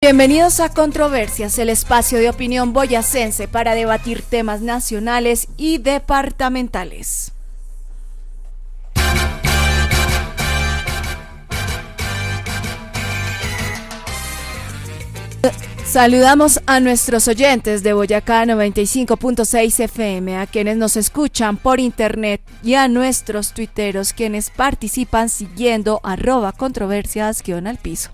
Bienvenidos a Controversias, el espacio de opinión boyacense para debatir temas nacionales y departamentales. Saludamos a nuestros oyentes de Boyacá 95.6 FM, a quienes nos escuchan por internet y a nuestros tuiteros quienes participan siguiendo @controversias_al-piso.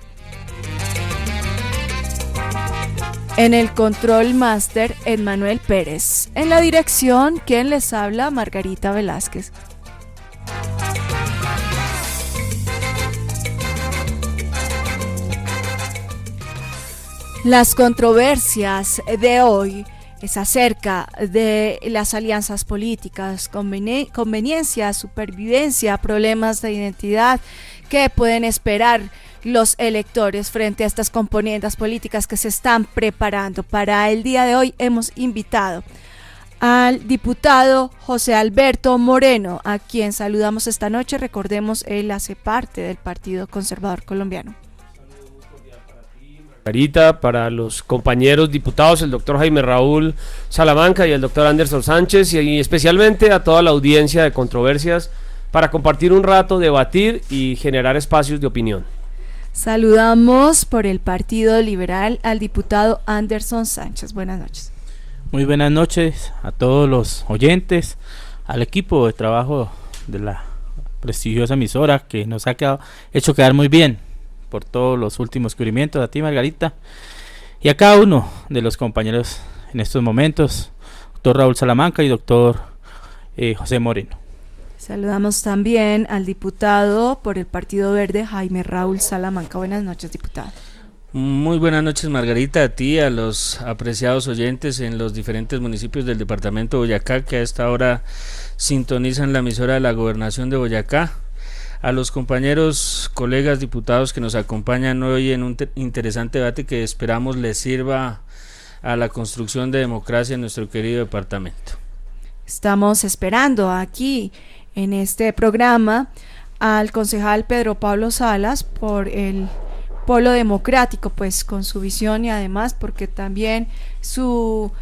En el control máster, Emmanuel Pérez. En la dirección, quien les habla, Margarita Velázquez. Las controversias de hoy es acerca de las alianzas políticas, conveniencia, supervivencia, problemas de identidad que pueden esperar los electores frente a estas componendas políticas que se están preparando. Para el día de hoy hemos invitado al diputado José Alberto Moreno, a quien saludamos esta noche. Recordemos, él hace parte del Partido Conservador Colombiano. Margarita, para los compañeros diputados, el doctor Jaime Raúl Salamanca y el doctor Anderson Sánchez, y especialmente a toda la audiencia de Controversias, para compartir un rato, debatir y generar espacios de opinión. Saludamos por el Partido Liberal al diputado Anderson Sánchez. Buenas noches. Muy buenas noches a todos los oyentes, al equipo de trabajo de la prestigiosa emisora que nos ha hecho quedar muy bien por todos los últimos cubrimientos, a ti, Margarita, y a cada uno de los compañeros en estos momentos, doctor Raúl Salamanca y doctor José Moreno. Saludamos también al diputado por el Partido Verde, Jaime Raúl Salamanca. Buenas noches, diputado. Muy buenas noches, Margarita, a ti, a los apreciados oyentes en los diferentes municipios del departamento de Boyacá que a esta hora sintonizan la emisora de la Gobernación de Boyacá, a los compañeros, colegas diputados que nos acompañan hoy en un interesante debate que esperamos les sirva a la construcción de democracia en nuestro querido departamento. Estamos esperando aquí en este programa al concejal Pedro Pablo Salas por el Polo Democrático, pues con su visión y además porque también su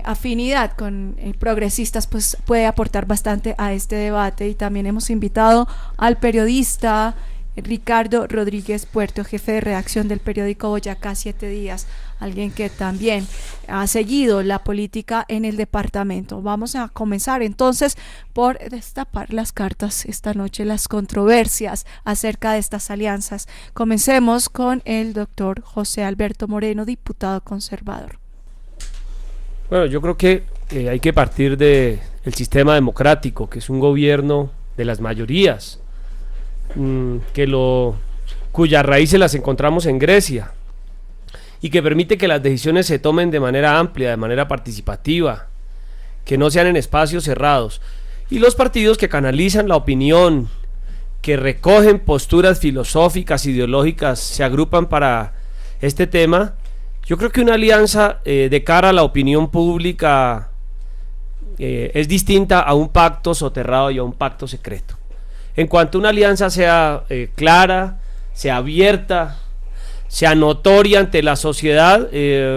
afinidad con progresistas pues puede aportar bastante a este debate. Y también hemos invitado al periodista Ricardo Rodríguez Puerto, jefe de redacción del periódico Boyacá 7 Días, alguien que también ha seguido la política en el departamento. Vamos a comenzar entonces por destapar las cartas esta noche, las controversias acerca de estas alianzas. Comencemos con el doctor José Alberto Moreno, diputado conservador. Bueno, yo creo que hay que partir del sistema democrático, que es un gobierno de las mayorías, cuyas raíces las encontramos en Grecia y que permite que las decisiones se tomen de manera amplia, de manera participativa, que no sean en espacios cerrados, y los partidos que canalizan la opinión, que recogen posturas filosóficas, ideológicas, se agrupan para este tema. Yo creo que una alianza de cara a la opinión pública es distinta a un pacto soterrado y a un pacto secreto. En cuanto una alianza sea clara, sea abierta, sea notoria ante la sociedad,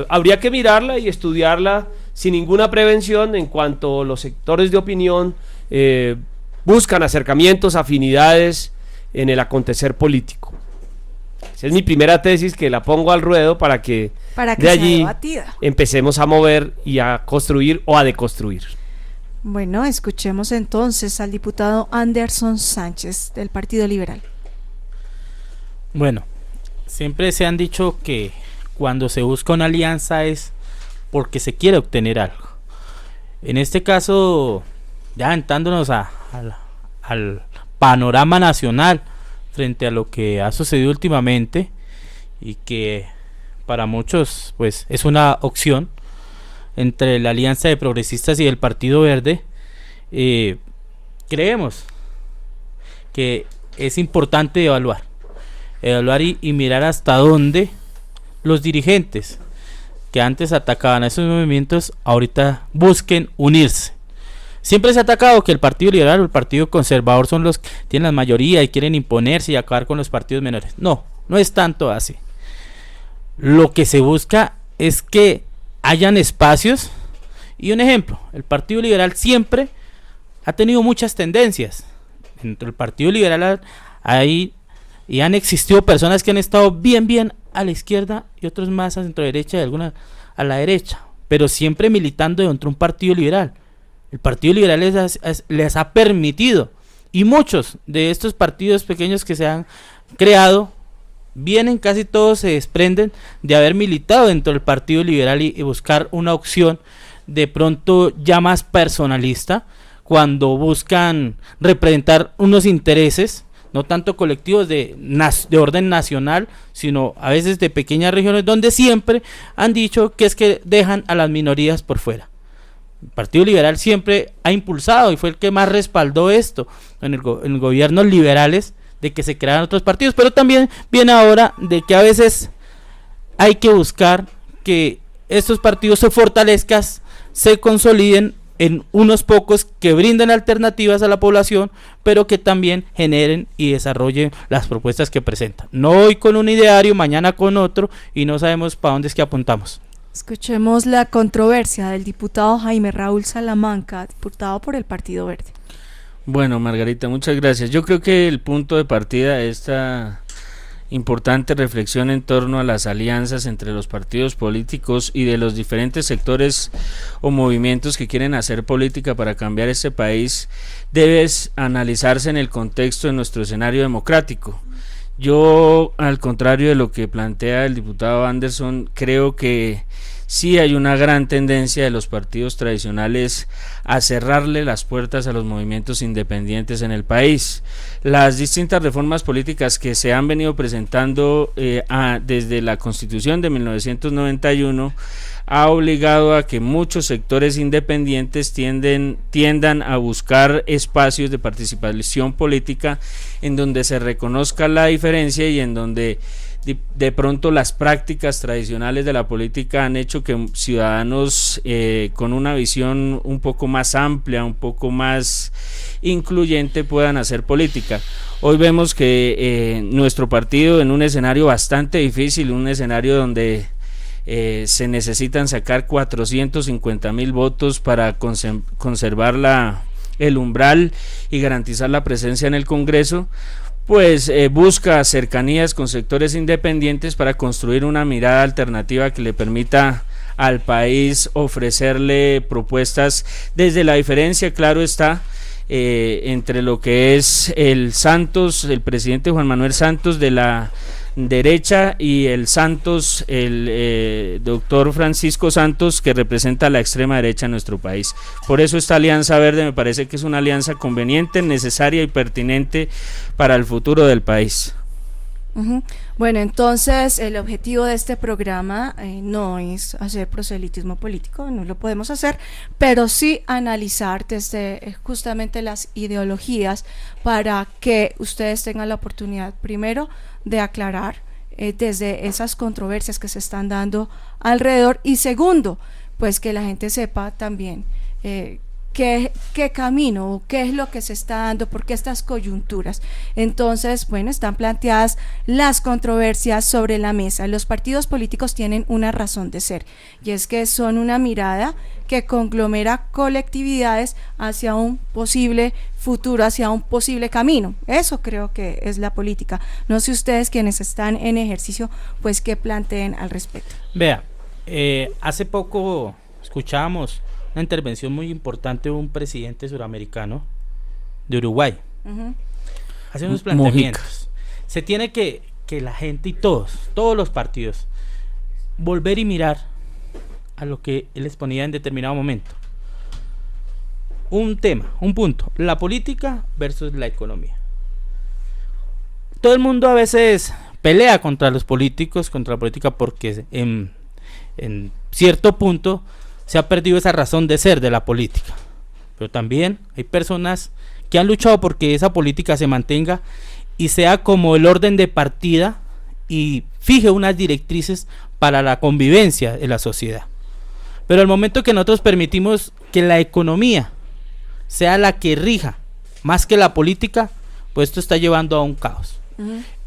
habría que mirarla y estudiarla sin ninguna prevención en cuanto los sectores de opinión buscan acercamientos, afinidades en el acontecer político. Esa es mi primera tesis, que la pongo al ruedo para que de allí empecemos a mover y a construir o a deconstruir. Bueno, escuchemos entonces al diputado Anderson Sánchez del Partido Liberal. Bueno, siempre se han dicho que cuando se busca una alianza es porque se quiere obtener algo. En este caso, ya entrándonos al panorama nacional frente a lo que ha sucedido últimamente y que para muchos pues es una opción entre la Alianza de Progresistas y el Partido Verde, creemos que es importante evaluar y mirar hasta dónde los dirigentes que antes atacaban a esos movimientos ahorita busquen unirse. Siempre se ha atacado que el Partido Liberal o el Partido Conservador son los que tienen la mayoría y quieren imponerse y acabar con los partidos menores. No, no es tanto así. lo que se busca es que hayan espacios. Y un ejemplo, el Partido Liberal siempre ha tenido muchas tendencias. Dentro del Partido Liberal hay y han existido personas que han estado bien a la izquierda y otros más a centro derecha y algunas a la derecha, pero siempre militando dentro de un partido liberal. El Partido Liberal les ha permitido, y muchos de estos partidos pequeños que se han creado vienen, casi todos se desprenden de haber militado dentro del Partido Liberal y buscar una opción de pronto ya más personalista, cuando buscan representar unos intereses no tanto colectivos de orden nacional, sino a veces de pequeñas regiones, donde siempre han dicho que es que dejan a las minorías por fuera. El Partido Liberal siempre ha impulsado y fue el que más respaldó esto en gobiernos liberales, de que se crearan otros partidos, pero también viene ahora de que a veces hay que buscar que estos partidos se fortalezcan, se consoliden en unos pocos que brinden alternativas a la población, pero que también generen y desarrollen las propuestas que presentan. No hoy con un ideario, mañana con otro, y no sabemos para dónde es que apuntamos. Escuchemos la controversia del diputado Jaime Raúl Salamanca, diputado por el Partido Verde. Bueno, Margarita, muchas gracias. Yo creo que el punto de partida de esta importante reflexión en torno a las alianzas entre los partidos políticos y de los diferentes sectores o movimientos que quieren hacer política para cambiar este país debe analizarse en el contexto de nuestro escenario democrático. Yo, al contrario de lo que plantea el diputado Anderson, creo que sí hay una gran tendencia de los partidos tradicionales a cerrarle las puertas a los movimientos independientes en el país. Las distintas reformas políticas que se han venido presentando desde la Constitución de 1991 ha obligado a que muchos sectores independientes tiendan a buscar espacios de participación política en donde se reconozca la diferencia y en donde de pronto las prácticas tradicionales de la política han hecho que ciudadanos con una visión un poco más amplia, un poco más incluyente puedan hacer política. Hoy vemos que nuestro partido, en un escenario bastante difícil, un escenario donde se necesitan sacar 450,000 votos para conservar el umbral y garantizar la presencia en el Congreso, pues busca cercanías con sectores independientes para construir una mirada alternativa que le permita al país ofrecerle propuestas desde la diferencia, claro está, entre lo que es el presidente Juan Manuel Santos de la derecha y el Santos, el doctor Francisco Santos, que representa a la extrema derecha en nuestro país. Por eso esta alianza verde me parece que es una alianza conveniente, necesaria y pertinente para el futuro del país. Bueno, entonces el objetivo de este programa no es hacer proselitismo político, no lo podemos hacer, pero sí analizar desde justamente las ideologías para que ustedes tengan la oportunidad primero de aclarar desde esas controversias que se están dando alrededor, y segundo, pues que la gente sepa también qué camino o qué es lo que se está dando, por qué estas coyunturas. Entonces, bueno, están planteadas las controversias sobre la mesa. Los partidos políticos tienen una razón de ser, y es que son una mirada que conglomera colectividades hacia un posible futuro, hacia un posible camino. Eso creo que es la política. No sé ustedes, quienes están en ejercicio, pues qué planteen al respecto. Vea, hace poco escuchábamos una intervención muy importante de un presidente suramericano de Uruguay. Hace unos planteamientos. Mujica. Se tiene que la gente y todos los partidos volver y mirar a lo que él exponía en determinado momento. Un punto, la política versus la economía. Todo el mundo a veces pelea contra los políticos, contra la política, porque en cierto punto se ha perdido esa razón de ser de la política, pero también hay personas que han luchado porque esa política se mantenga y sea como el orden de partida y fije unas directrices para la convivencia de la sociedad. Pero al momento que nosotros permitimos que la economía sea la que rija más que la política, pues esto está llevando a un caos.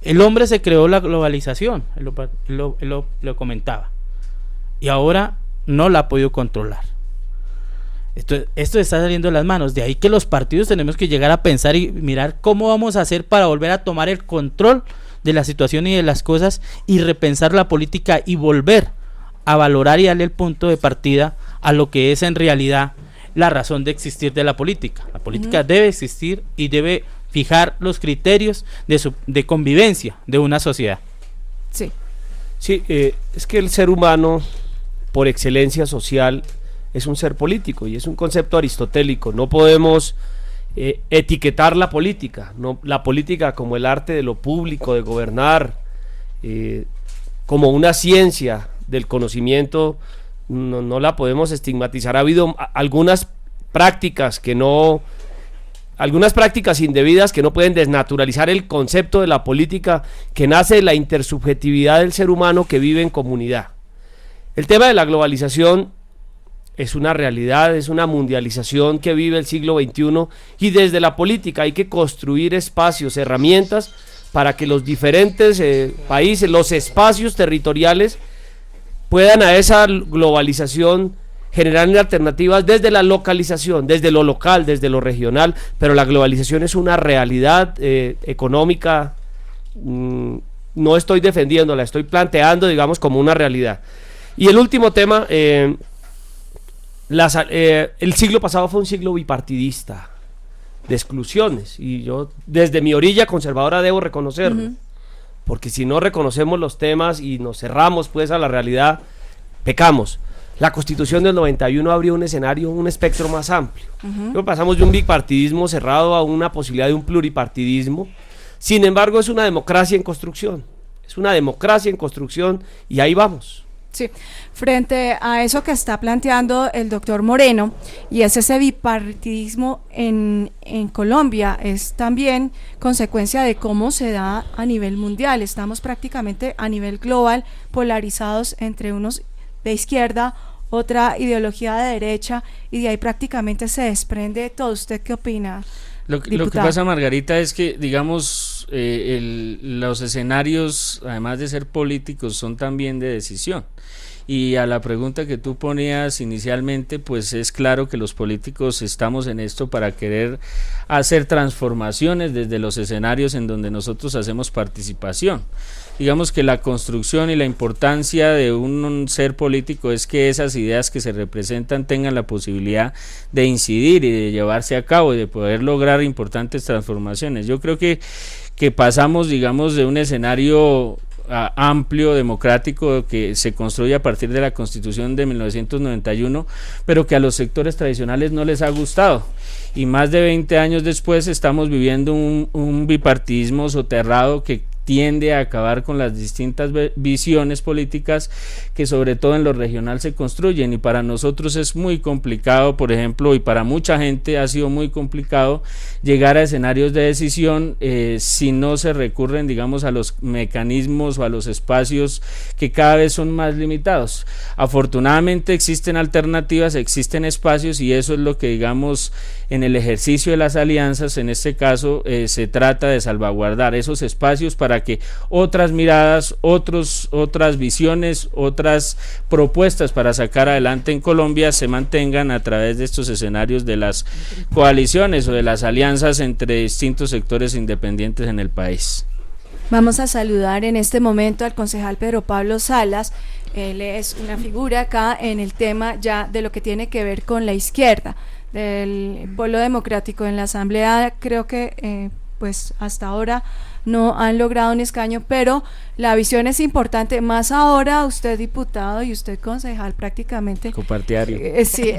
El hombre se creó la globalización, él lo comentaba, y ahora no la ha podido controlar. Esto está saliendo de las manos, de ahí que los partidos tenemos que llegar a pensar y mirar cómo vamos a hacer para volver a tomar el control de la situación y de las cosas y repensar la política y volver a valorar y darle el punto de partida a lo que es en realidad la razón de existir de la política. La política debe existir y debe fijar los criterios de convivencia de una sociedad. Sí. Sí, es que el ser humano, por excelencia social, es un ser político y es un concepto aristotélico. No podemos etiquetar la política, no, la política como el arte de lo público, de gobernar, como una ciencia del conocimiento, no la podemos estigmatizar. Ha habido algunas prácticas indebidas que no pueden desnaturalizar el concepto de la política, que nace de la intersubjetividad del ser humano que vive en comunidad. El tema de la globalización es una realidad, es una mundialización que vive el siglo XXI, y desde la política hay que construir espacios, herramientas para que los diferentes países, los espacios territoriales puedan a esa globalización generar alternativas desde la localización, desde lo local, desde lo regional, pero la globalización es una realidad económica. No estoy defendiéndola, estoy planteando, digamos, como una realidad. Y el último tema, el siglo pasado fue un siglo bipartidista, de exclusiones, y yo desde mi orilla conservadora debo reconocerlo, porque si no reconocemos los temas y nos cerramos pues a la realidad, pecamos. La Constitución del 91 abrió un escenario, un espectro más amplio. Luego pasamos de un bipartidismo cerrado a una posibilidad de un pluripartidismo. Sin embargo, es una democracia en construcción. Es una democracia en construcción y ahí vamos. Sí, frente a eso que está planteando el doctor Moreno, y es ese bipartidismo en Colombia, es también consecuencia de cómo se da a nivel mundial. Estamos prácticamente a nivel global polarizados entre unos de izquierda, otra ideología de derecha, y de ahí prácticamente se desprende todo. ¿Usted qué opina? Lo que pasa, Margarita, es que, digamos, los escenarios, además de ser políticos, son también de decisión. Y a la pregunta que tú ponías inicialmente, pues es claro que los políticos estamos en esto para querer hacer transformaciones desde los escenarios en donde nosotros hacemos participación. Digamos que la construcción y la importancia de un ser político es que esas ideas que se representan tengan la posibilidad de incidir y de llevarse a cabo y de poder lograr importantes transformaciones. Yo creo que pasamos, digamos, de un escenario amplio, democrático, que se construye a partir de la Constitución de 1991, pero que a los sectores tradicionales no les ha gustado, y más de 20 años después estamos viviendo un bipartidismo soterrado que tiende a acabar con las distintas visiones políticas que sobre todo en lo regional se construyen, y para nosotros es muy complicado, por ejemplo, y para mucha gente ha sido muy complicado llegar a escenarios de decisión si no se recurren, digamos, a los mecanismos o a los espacios que cada vez son más limitados. Afortunadamente existen alternativas, existen espacios, y eso es lo que, digamos, en el ejercicio de las alianzas, en este caso, se trata de salvaguardar esos espacios para que otras miradas, otras visiones, otras propuestas para sacar adelante en Colombia se mantengan a través de estos escenarios de las coaliciones o de las alianzas entre distintos sectores independientes en el país. Vamos a saludar en este momento al concejal Pedro Pablo Salas. Él es una figura acá en el tema ya de lo que tiene que ver con la izquierda, del Polo Democrático. En la Asamblea creo que pues hasta ahora no han logrado un escaño, pero la visión es importante, más ahora usted diputado y usted concejal prácticamente. Copartidario. Sí,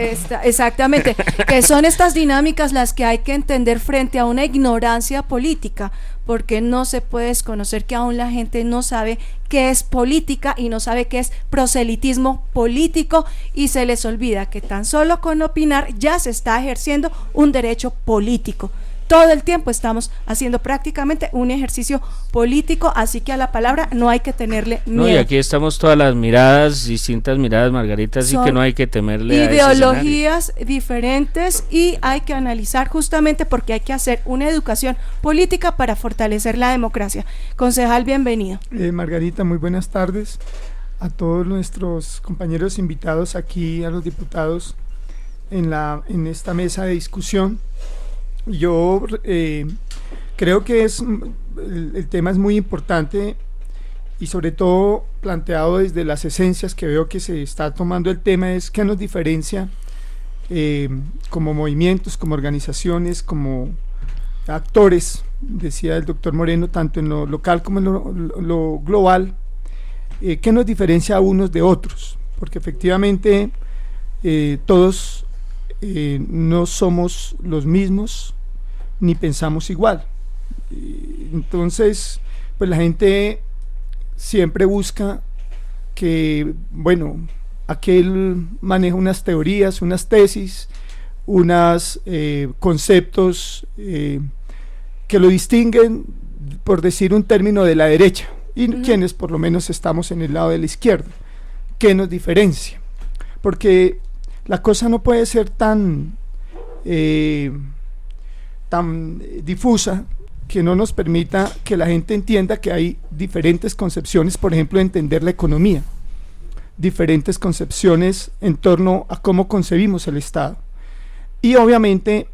exactamente, que son estas dinámicas las que hay que entender frente a una ignorancia política, porque no se puede desconocer que aún la gente no sabe qué es política y no sabe qué es proselitismo político, y se les olvida que tan solo con opinar ya se está ejerciendo un derecho político. todo el tiempo estamos haciendo prácticamente un ejercicio político, así que a la palabra no hay que tenerle miedo. No, y aquí estamos todas las miradas, distintas miradas, Margarita, así que no hay que temerle a ese ideologías diferentes, y hay que analizar justamente porque hay que hacer una educación política para fortalecer la democracia. Concejal, bienvenido. Margarita, muy buenas tardes a todos nuestros compañeros invitados aquí, a los diputados en esta mesa de discusión. Yo creo que el tema es muy importante y sobre todo planteado desde las esencias que veo que se está tomando el tema, es qué nos diferencia como movimientos, como organizaciones, como actores, decía el doctor Moreno, tanto en lo local como en lo global, qué nos diferencia a unos de otros, porque efectivamente todos no somos los mismos ni pensamos igual. Entonces, pues la gente siempre busca que, bueno, aquel maneja unas teorías, unas tesis, unos conceptos que lo distinguen, por decir un término, de la derecha, y quienes por lo menos estamos en el lado de la izquierda. ¿Qué nos diferencia? Porque la cosa no puede ser tan difusa que no nos permita que la gente entienda que hay diferentes concepciones, por ejemplo, de entender la economía, diferentes concepciones en torno a cómo concebimos el Estado. Y obviamente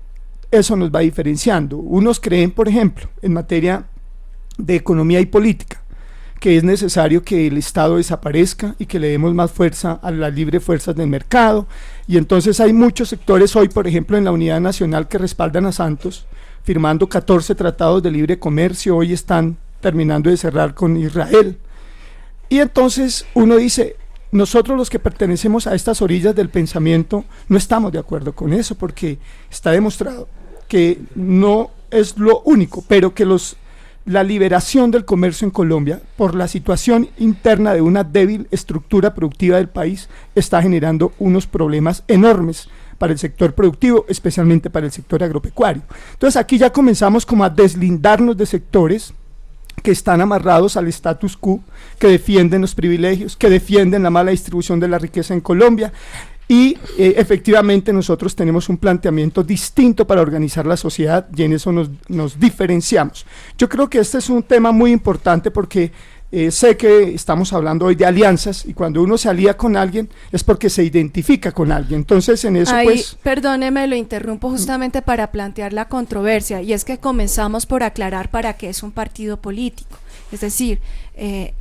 eso nos va diferenciando. Unos creen, por ejemplo, en materia de economía y política, que es necesario que el Estado desaparezca y que le demos más fuerza a las libres fuerzas del mercado, y entonces hay muchos sectores hoy, por ejemplo, en la Unidad Nacional, que respaldan a Santos, firmando 14 tratados de libre comercio. Hoy están terminando de cerrar con Israel, y entonces uno dice, nosotros los que pertenecemos a estas orillas del pensamiento no estamos de acuerdo con eso, porque está demostrado que no es lo único, pero que la liberación del comercio en Colombia, por la situación interna de una débil estructura productiva del país, está generando unos problemas enormes para el sector productivo, especialmente para el sector agropecuario. Entonces aquí ya comenzamos como a deslindarnos de sectores que están amarrados al status quo, que defienden los privilegios, que defienden la mala distribución de la riqueza en Colombia, y efectivamente nosotros tenemos un planteamiento distinto para organizar la sociedad, y en eso nos diferenciamos. Yo creo que este es un tema muy importante porque sé que estamos hablando hoy de alianzas, y cuando uno se alía con alguien es porque se identifica con alguien. Entonces en eso ahí, pues... Perdóneme, lo interrumpo justamente para plantear la controversia, y es que comenzamos por aclarar para qué es un partido político. Es decir,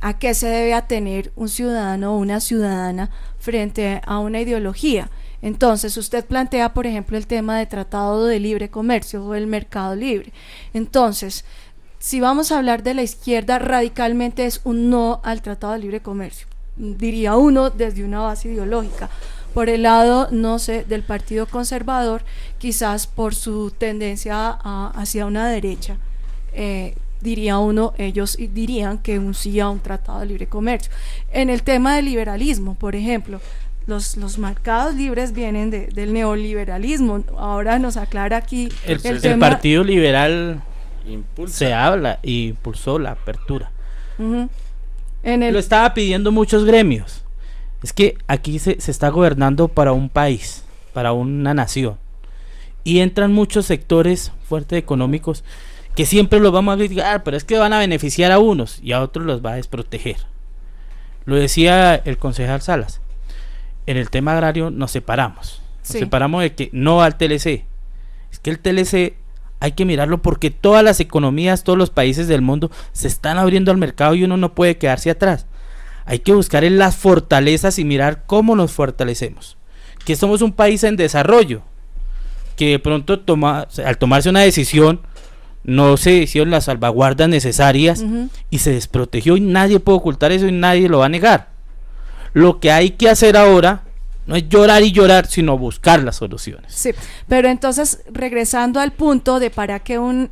a qué se debe atener un ciudadano o una ciudadana frente a una ideología. Entonces usted plantea, por ejemplo, el tema de tratado de libre comercio o el mercado libre. Entonces, si vamos a hablar de la izquierda, radicalmente es un no al tratado de libre comercio, diría uno desde una base ideológica. Por el lado, no sé, del Partido Conservador, quizás por su tendencia hacia una derecha, diría uno, ellos dirían que un sí a un tratado de libre comercio. En el tema del liberalismo, por ejemplo, los mercados libres vienen del neoliberalismo. Ahora nos aclara aquí el tema. Partido Liberal se habla y impulsó la apertura. Lo estaba pidiendo muchos gremios. Es que aquí se está gobernando para un país, para una nación, y entran muchos sectores fuertes económicos que siempre los vamos a criticar, pero es que van a beneficiar a unos y a otros los va a desproteger. Lo decía el concejal Salas, en el tema agrario nos separamos. Nos separamos de que no al TLC. Es que el TLC hay que mirarlo porque todas las economías, todos los países del mundo se están abriendo al mercado y uno no puede quedarse atrás. Hay que buscar en las fortalezas y mirar cómo nos fortalecemos. Que somos un país en desarrollo, que de pronto al tomarse una decisión no se hicieron las salvaguardas necesarias y se desprotegió, y nadie puede ocultar eso y nadie lo va a negar. Lo que hay que hacer ahora no es llorar y llorar, sino buscar las soluciones. Sí, pero entonces regresando al punto de para qué un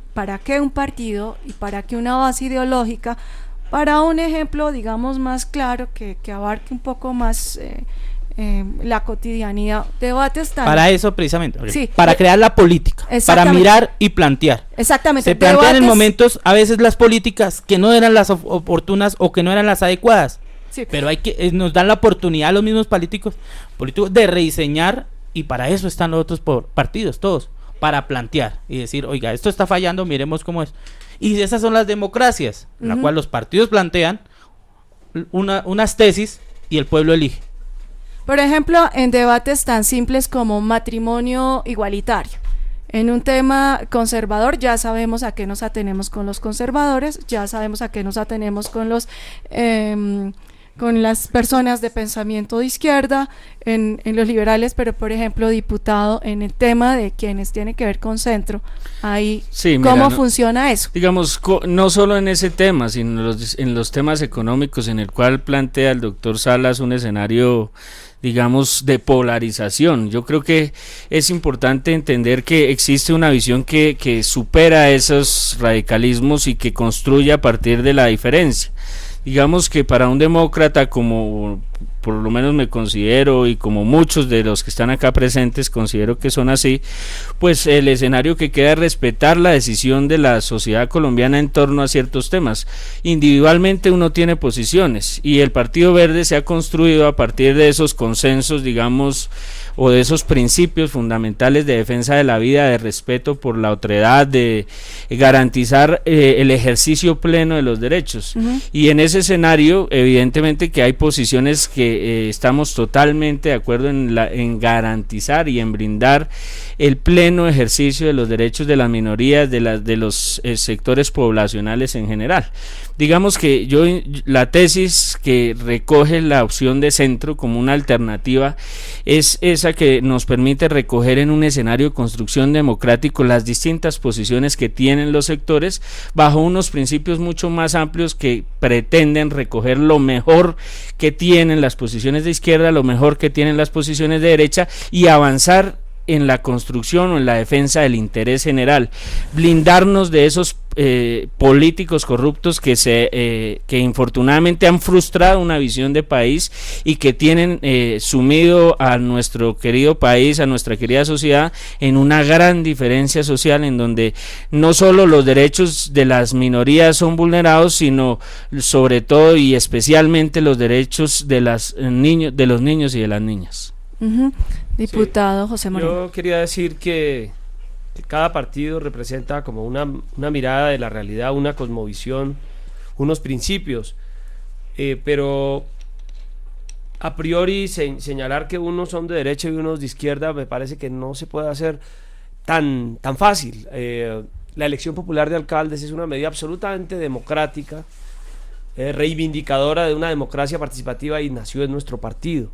partido y para qué una base ideológica, para un ejemplo digamos más claro que abarque un poco más la cotidianidad. Debates tan... Para eso precisamente, Sí. para crear la política, para Exactamente. mirar y plantear. Exactamente. Se plantean en debates- momentos a veces las políticas que no eran las oportunas o que no eran las adecuadas, Sí. pero hay que nos dan la oportunidad a los mismos políticos de rediseñar, y para eso están los otros partidos, todos, para plantear y decir, oiga, esto está fallando, miremos cómo es. Y esas son las democracias, en la Ujú. cual los partidos plantean unas tesis y el pueblo elige. Por ejemplo, en debates tan simples como matrimonio igualitario. En un tema conservador ya sabemos a qué nos atenemos con los conservadores, ya sabemos a qué nos atenemos con con las personas de pensamiento de izquierda, en los liberales, pero por ejemplo, diputado, en el tema de quienes tienen que ver con centro, ahí, Sí, mira, ¿cómo no- funciona eso? Digamos, no solo en ese tema, sino en los temas económicos, en el cual plantea el doctor Salas un escenario, digamos, de polarización. Yo creo que es importante entender que existe una visión que supera esos radicalismos y que construye a partir de la diferencia. Digamos que para un demócrata, como por lo menos me considero, y como muchos de los que están acá presentes considero que son así, pues el escenario que queda es respetar la decisión de la sociedad colombiana en torno a ciertos temas. Individualmente uno tiene posiciones, y el Partido Verde se ha construido a partir de esos consensos, digamos, o de esos principios fundamentales de defensa de la vida, de respeto por la otredad, de garantizar el ejercicio pleno de los derechos. Ujú. Y en ese escenario, evidentemente que hay posiciones que estamos totalmente de acuerdo en garantizar y en brindar el pleno ejercicio de los derechos de las minorías, de los sectores poblacionales en general. Digamos que la tesis que recoge la opción de centro como una alternativa es esa que nos permite recoger en un escenario de construcción democrático las distintas posiciones que tienen los sectores bajo unos principios mucho más amplios que pretenden recoger lo mejor que tienen las posiciones de izquierda, lo mejor que tienen las posiciones de derecha, y avanzar en la construcción o en la defensa del interés general, blindarnos de esos políticos corruptos que infortunadamente han frustrado una visión de país y que tienen sumido a nuestro querido país, a nuestra querida sociedad, en una gran diferencia social, en donde no solo los derechos de las minorías son vulnerados, sino sobre todo y especialmente los derechos de los niños y de las niñas. Ujú. Diputado José Moreno. Yo quería decir que cada partido representa como una mirada de la realidad, una cosmovisión, unos principios, pero a priori señalar que unos son de derecha y unos de izquierda me parece que no se puede hacer tan fácil. La elección popular de alcaldes es una medida absolutamente democrática, reivindicadora de una democracia participativa, y nació en nuestro partido.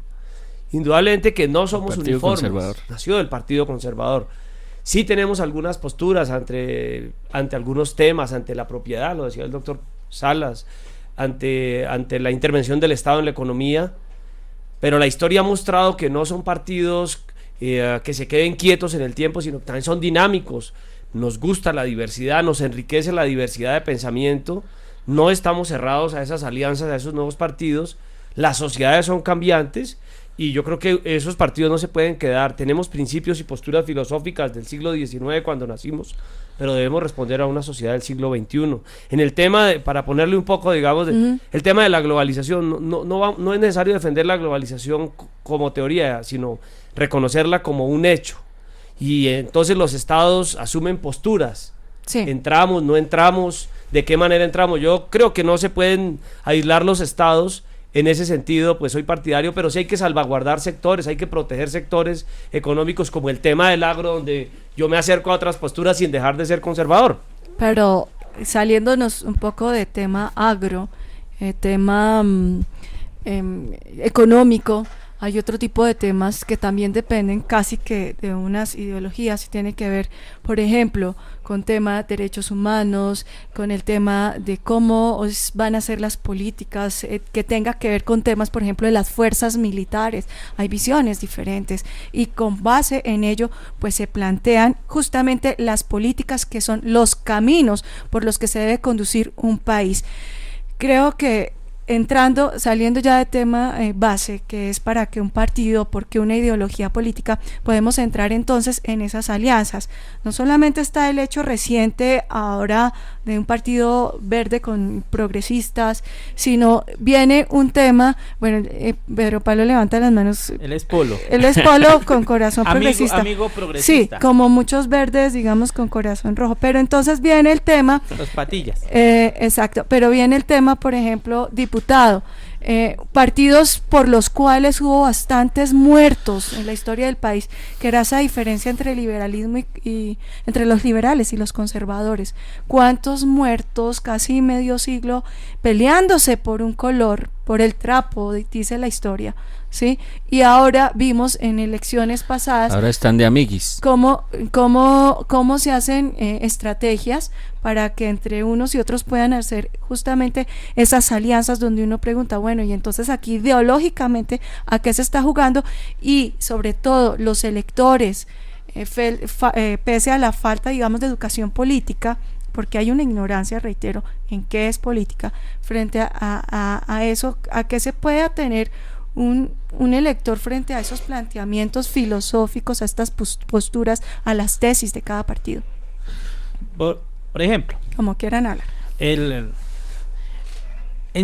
Indudablemente que no somos uniformes, nació del Partido Conservador. Sí tenemos algunas posturas ante algunos temas, ante la propiedad, lo decía el doctor Salas, ante la intervención del Estado en la economía, pero la historia ha mostrado que no son partidos que se queden quietos en el tiempo, sino que también son dinámicos. Nos gusta la diversidad, nos enriquece la diversidad de pensamiento, no estamos cerrados a esas alianzas, a esos nuevos partidos. Las sociedades son cambiantes, y yo creo que esos partidos no se pueden quedar. Tenemos principios y posturas filosóficas del siglo XIX cuando nacimos, pero debemos responder a una sociedad del siglo XXI. En el tema, para ponerle un poco, digamos, el tema de la globalización, no es necesario defender la globalización como teoría, sino reconocerla como un hecho. Y entonces los estados asumen posturas. Sí. Entramos, no entramos, de qué manera entramos. Yo creo que no se pueden aislar los estados. En ese sentido, pues soy partidario, pero sí hay que salvaguardar sectores, hay que proteger sectores económicos, como el tema del agro, donde yo me acerco a otras posturas sin dejar de ser conservador. Pero saliéndonos un poco de tema agro, tema económico, hay otro tipo de temas que también dependen casi que de unas ideologías, y tiene que ver, por ejemplo, con tema de derechos humanos, con el tema de cómo van a ser las políticas, que tenga que ver con temas, por ejemplo, de las fuerzas militares. Hay visiones diferentes, y con base en ello, pues se plantean justamente las políticas que son los caminos por los que se debe conducir un país. Creo que saliendo ya de tema base, que es para que un partido, porque una ideología política, podemos entrar entonces en esas alianzas. No solamente está el hecho reciente ahora de un partido verde con progresistas, sino viene un tema, bueno, Pedro Pablo levanta las manos. Él es polo. Él es polo con corazón progresista. Amigo progresista. Sí, como muchos verdes, digamos, con corazón rojo. Pero entonces viene el tema. Los patillas. Exacto, pero viene el tema, por ejemplo, diputado. Partidos por los cuales hubo bastantes muertos en la historia del país, que era esa diferencia entre el liberalismo y entre los liberales y los conservadores. ¿Cuántos muertos? Casi medio siglo peleándose por un color, por el trapo, dice la historia, ¿sí? Y ahora vimos en elecciones pasadas. Ahora están de amiguis. Cómo se hacen estrategias para que entre unos y otros puedan hacer justamente esas alianzas donde uno pregunta, bueno, y entonces aquí ideológicamente ¿a qué se está jugando? Y sobre todo los electores, pese a la falta, digamos, de educación política, porque hay una ignorancia, reitero, en qué es política, frente a eso, a qué se puede tener un elector frente a esos planteamientos filosóficos, a estas posturas, a las tesis de cada partido. Por ejemplo, como quieran hablar. En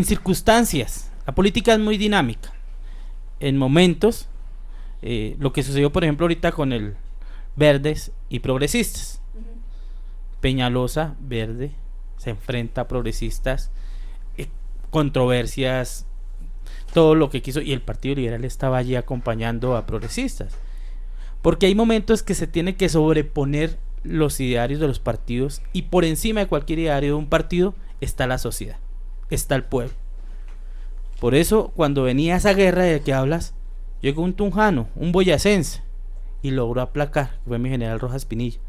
circunstancias, la política es muy dinámica. En momentos, lo que sucedió, por ejemplo, ahorita con el verdes y progresistas. Peñalosa, verde, se enfrenta a progresistas, controversias, todo lo que quiso, y el Partido Liberal estaba allí acompañando a progresistas, porque hay momentos que se tiene que sobreponer los idearios de los partidos, y por encima de cualquier ideario de un partido está la sociedad, está el pueblo. Por eso cuando venía esa guerra de que hablas, llegó un tunjano, un boyacense, y logró aplacar, fue mi general Rojas Pinilla,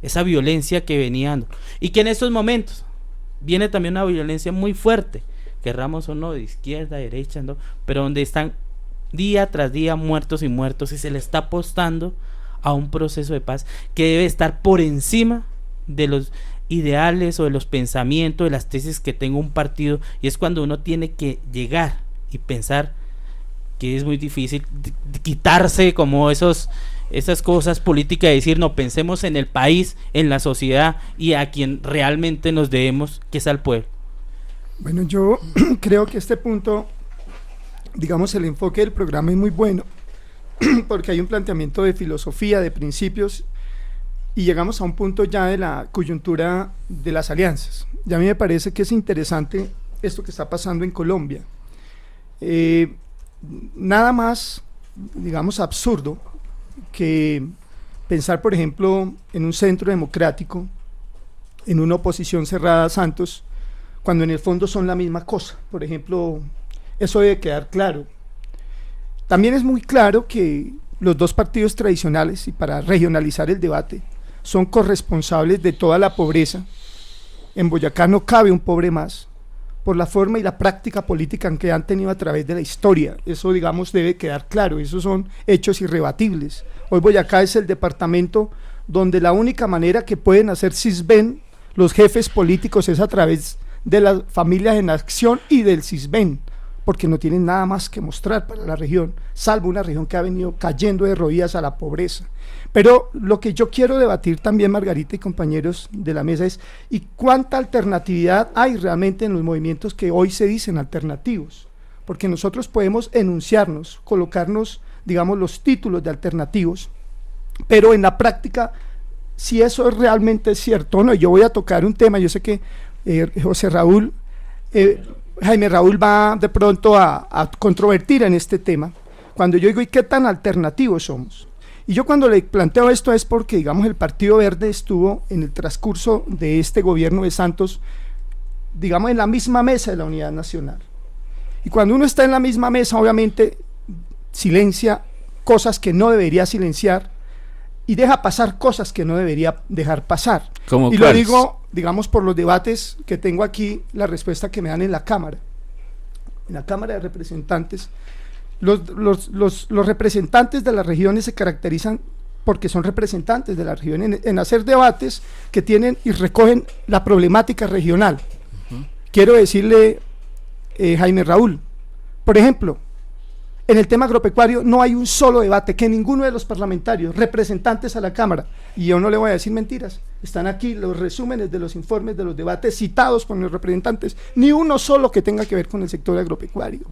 esa violencia que venía dando, y que en estos momentos viene también una violencia muy fuerte, querramos o no, de izquierda, derecha, ¿no? Pero donde están día tras día muertos y muertos, y se le está apostando a un proceso de paz que debe estar por encima de los ideales o de los pensamientos, de las tesis que tenga un partido, y es cuando uno tiene que llegar y pensar que es muy difícil quitarse como esas cosas políticas, de decir no, pensemos en el país, en la sociedad y a quien realmente nos debemos, que es al pueblo. Bueno, yo creo que este punto, digamos, el enfoque del programa es muy bueno, porque hay un planteamiento de filosofía, de principios, y llegamos a un punto ya de la coyuntura de las alianzas. Y a mí me parece que es interesante esto que está pasando en Colombia. Nada más, digamos, absurdo que pensar, por ejemplo, en un centro democrático, en una oposición cerrada a Santos, cuando en el fondo son la misma cosa. Por ejemplo, eso debe quedar claro. También es muy claro que los dos partidos tradicionales, y para regionalizar el debate, son corresponsables de toda la pobreza. En Boyacá no cabe un pobre más, por la forma y la práctica política que han tenido a través de la historia. Eso, digamos, debe quedar claro. Esos son hechos irrebatibles. Hoy Boyacá es el departamento donde la única manera que pueden hacer CISBEN los jefes políticos es a través de las familias en acción y del CISBEN, porque no tienen nada más que mostrar para la región, salvo una región que ha venido cayendo de rodillas a la pobreza. Pero lo que yo quiero debatir también, Margarita y compañeros de la mesa, es ¿y cuánta alternatividad hay realmente en los movimientos que hoy se dicen alternativos? Porque nosotros podemos enunciarnos, colocarnos, digamos, los títulos de alternativos, pero en la práctica, si eso realmente es cierto o no. Yo voy a tocar un tema, yo sé que Jaime Raúl va de pronto a controvertir en este tema, cuando yo digo, ¿y qué tan alternativos somos? Y yo cuando le planteo esto es porque, digamos, el Partido Verde estuvo en el transcurso de este gobierno de Santos, digamos, en la misma mesa de la Unidad Nacional. Y cuando uno está en la misma mesa, obviamente, silencia cosas que no debería silenciar y deja pasar cosas que no debería dejar pasar. ¿Cómo y cuáles? Lo digo, digamos, por los debates que tengo aquí, la respuesta que me dan en la Cámara. En la Cámara de Representantes, los representantes de las regiones se caracterizan porque son representantes de la región en hacer debates que tienen y recogen la problemática regional. Quiero decirle, Jaime Raúl. Por ejemplo, en el tema agropecuario no hay un solo debate que ninguno de los parlamentarios, representantes a la Cámara, y yo no le voy a decir mentiras, están aquí los resúmenes de los informes de los debates citados por los representantes, ni uno solo que tenga que ver con el sector agropecuario.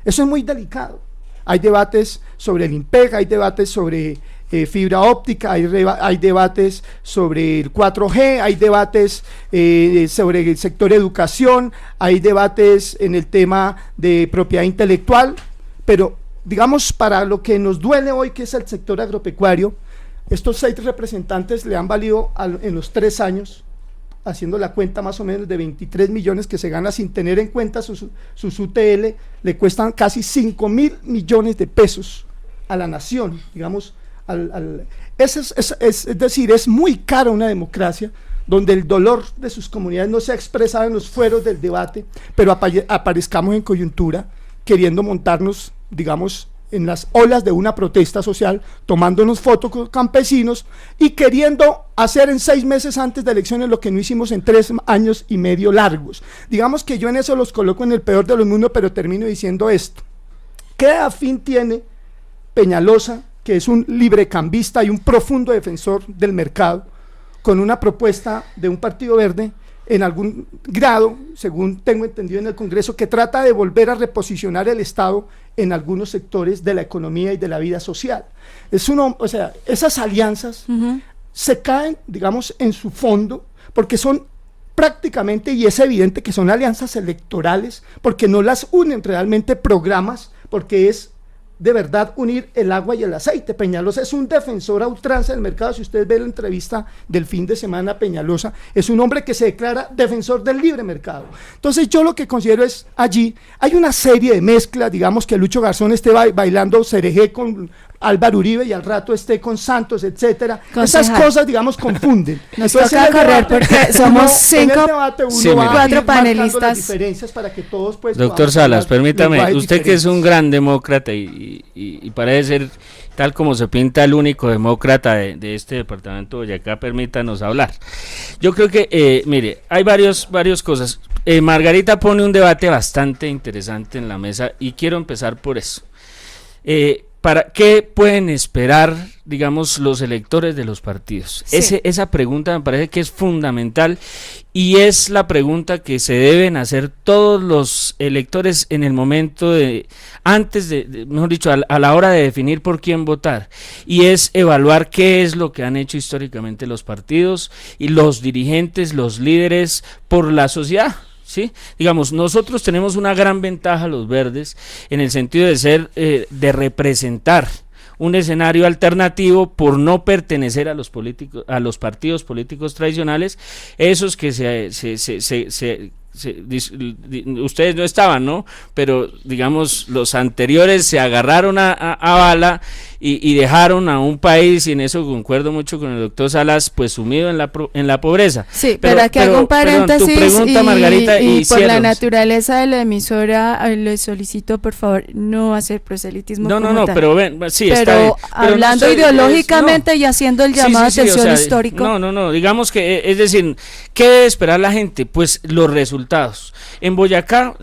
Eso es muy delicado. Hay debates sobre el IMPEG, hay debates sobre fibra óptica, hay debates sobre el 4G, hay debates sobre el sector educación, hay debates en el tema de propiedad intelectual, pero digamos para lo que nos duele hoy, que es el sector agropecuario, estos 6 representantes le han valido en los 3 años, haciendo la cuenta más o menos de 23 millones que se gana sin tener en cuenta sus UTL, le cuestan casi 5.000 millones de pesos a la nación, digamos, es decir, es muy cara una democracia donde el dolor de sus comunidades no se ha expresado en los fueros del debate, pero aparezcamos en coyuntura, queriendo montarnos, digamos, en las olas de una protesta social, tomándonos fotos con campesinos y queriendo hacer en 6 meses antes de elecciones lo que no hicimos en 3 años y medio largos. Digamos que yo en eso los coloco en el peor de los mundos, pero termino diciendo esto. ¿Qué afín tiene Peñalosa, que es un librecambista y un profundo defensor del mercado, con una propuesta de un partido verde en algún grado, según tengo entendido en el Congreso, que trata de volver a reposicionar el Estado en algunos sectores de la economía y de la vida social? O sea, esas alianzas se caen, digamos, en su fondo, porque son prácticamente, y es evidente que son alianzas electorales, porque no las unen realmente programas, porque es de verdad unir el agua y el aceite. Peñalosa es un defensor a ultranza del mercado. Si usted ve la entrevista del fin de semana, Peñalosa es un hombre que se declara defensor del libre mercado. Entonces yo lo que considero es, allí hay una serie de mezclas, digamos que Lucho Garzón esté bailando cereje con Álvaro Uribe y al rato esté con Santos, etcétera. Esas cosas, digamos, confunden. Nos toca correr porque somos 4 panelistas. Las diferencias para que todos, pues, doctor Salas, permítame, usted que es un gran demócrata y parece ser, tal como se pinta, el único demócrata de este departamento de Boyacá, permítanos hablar. Yo creo que, mire, hay varias cosas. Margarita pone un debate bastante interesante en la mesa y quiero empezar por eso. ¿Para qué pueden esperar, digamos, los electores de los partidos? Sí. Esa pregunta me parece que es fundamental y es la pregunta que se deben hacer todos los electores en el momento antes de mejor dicho, a la hora de definir por quién votar, y es evaluar qué es lo que han hecho históricamente los partidos y los dirigentes, los líderes por la sociedad. ¿Sí? Digamos, nosotros tenemos una gran ventaja, los verdes, en el sentido de ser, de representar un escenario alternativo por no pertenecer a los partidos políticos tradicionales, esos que ustedes no estaban, ¿no? Pero digamos, los anteriores se agarraron a bala y dejaron a un país, y en eso concuerdo mucho con el doctor Salas, pues sumido en la pobreza. Sí, pero aquí hago un paréntesis, tu pregunta, Margarita, y por la naturaleza de la emisora, le solicito por favor no hacer proselitismo. No, pero sí, pero está bien. Pero hablando ideológicamente y haciendo el llamado de atención histórico. No, digamos que, es decir, ¿qué debe esperar la gente? Pues los resultados. En Boyacá,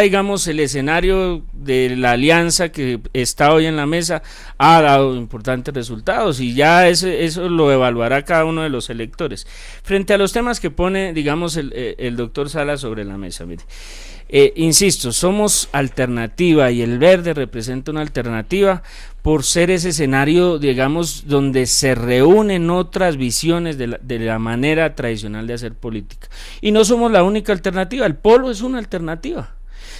digamos, el escenario de la alianza que está hoy en la mesa ha dado importantes resultados y ya eso lo evaluará cada uno de los electores. Frente a los temas que pone, digamos, el doctor Salas sobre la mesa, mire, insisto, somos alternativa y el verde representa una alternativa por ser ese escenario, digamos, donde se reúnen otras visiones de la manera tradicional de hacer política. Y no somos la única alternativa, el polo es una alternativa,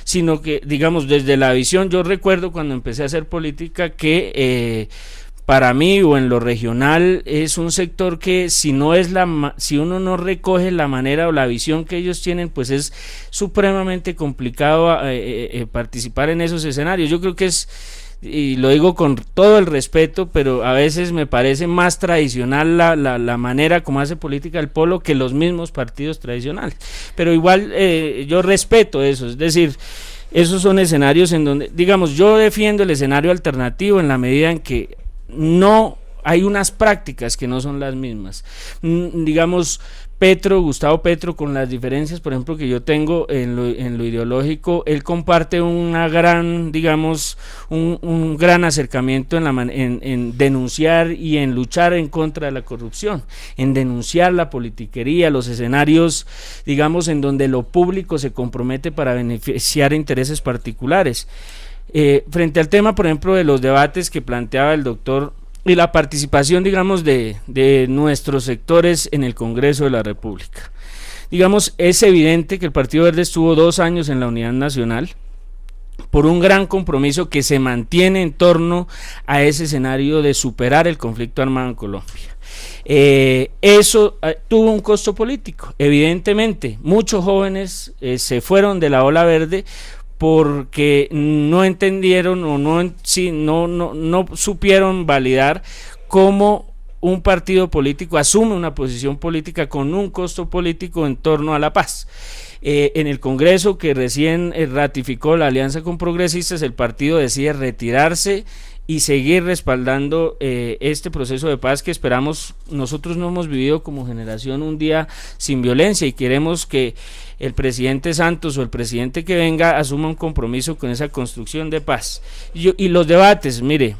sino que, digamos, desde la visión, yo recuerdo cuando empecé a hacer política que para mí o en lo regional es un sector que si uno no recoge la manera o la visión que ellos tienen, pues es supremamente complicado participar en esos escenarios. Yo creo que y lo digo con todo el respeto, pero a veces me parece más tradicional la manera como hace política el polo que los mismos partidos tradicionales, pero igual yo respeto eso, es decir, esos son escenarios en donde, digamos, yo defiendo el escenario alternativo en la medida en que no hay unas prácticas que no son las mismas. Digamos, Gustavo Petro, con las diferencias, por ejemplo, que yo tengo en lo ideológico, él comparte una gran, digamos, un gran acercamiento en denunciar y en luchar en contra de la corrupción, en denunciar la politiquería, los escenarios, digamos, en donde lo público se compromete para beneficiar intereses particulares. Frente al tema, por ejemplo, de los debates que planteaba el doctor y la participación, digamos, de nuestros sectores en el Congreso de la República. Digamos, es evidente que el Partido Verde estuvo 2 años en la Unidad Nacional por un gran compromiso que se mantiene en torno a ese escenario de superar el conflicto armado en Colombia. Eso tuvo un costo político, evidentemente. Muchos jóvenes se fueron de la ola verde porque no entendieron o no supieron validar cómo un partido político asume una posición política con un costo político en torno a la paz. En el Congreso, que recién ratificó la alianza con progresistas, el partido decide retirarse y seguir respaldando este proceso de paz que esperamos. Nosotros no hemos vivido como generación un día sin violencia y queremos que el presidente Santos o el presidente que venga asuma un compromiso con esa construcción de paz. Y los debates, mire,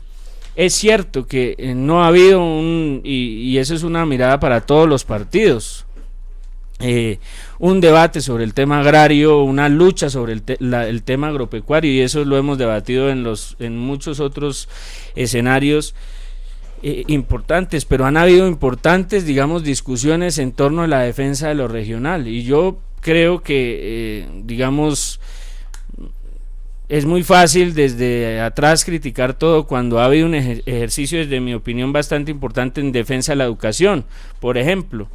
es cierto que no ha habido y eso es una mirada para todos los partidos, un debate sobre el tema agrario, una lucha sobre el tema agropecuario, y eso lo hemos debatido en muchos otros escenarios importantes, pero han habido importantes, digamos, discusiones en torno a la defensa de lo regional, y yo creo que, digamos, es muy fácil desde atrás criticar todo cuando ha habido un ejercicio, desde mi opinión, bastante importante en defensa de la educación, por ejemplo.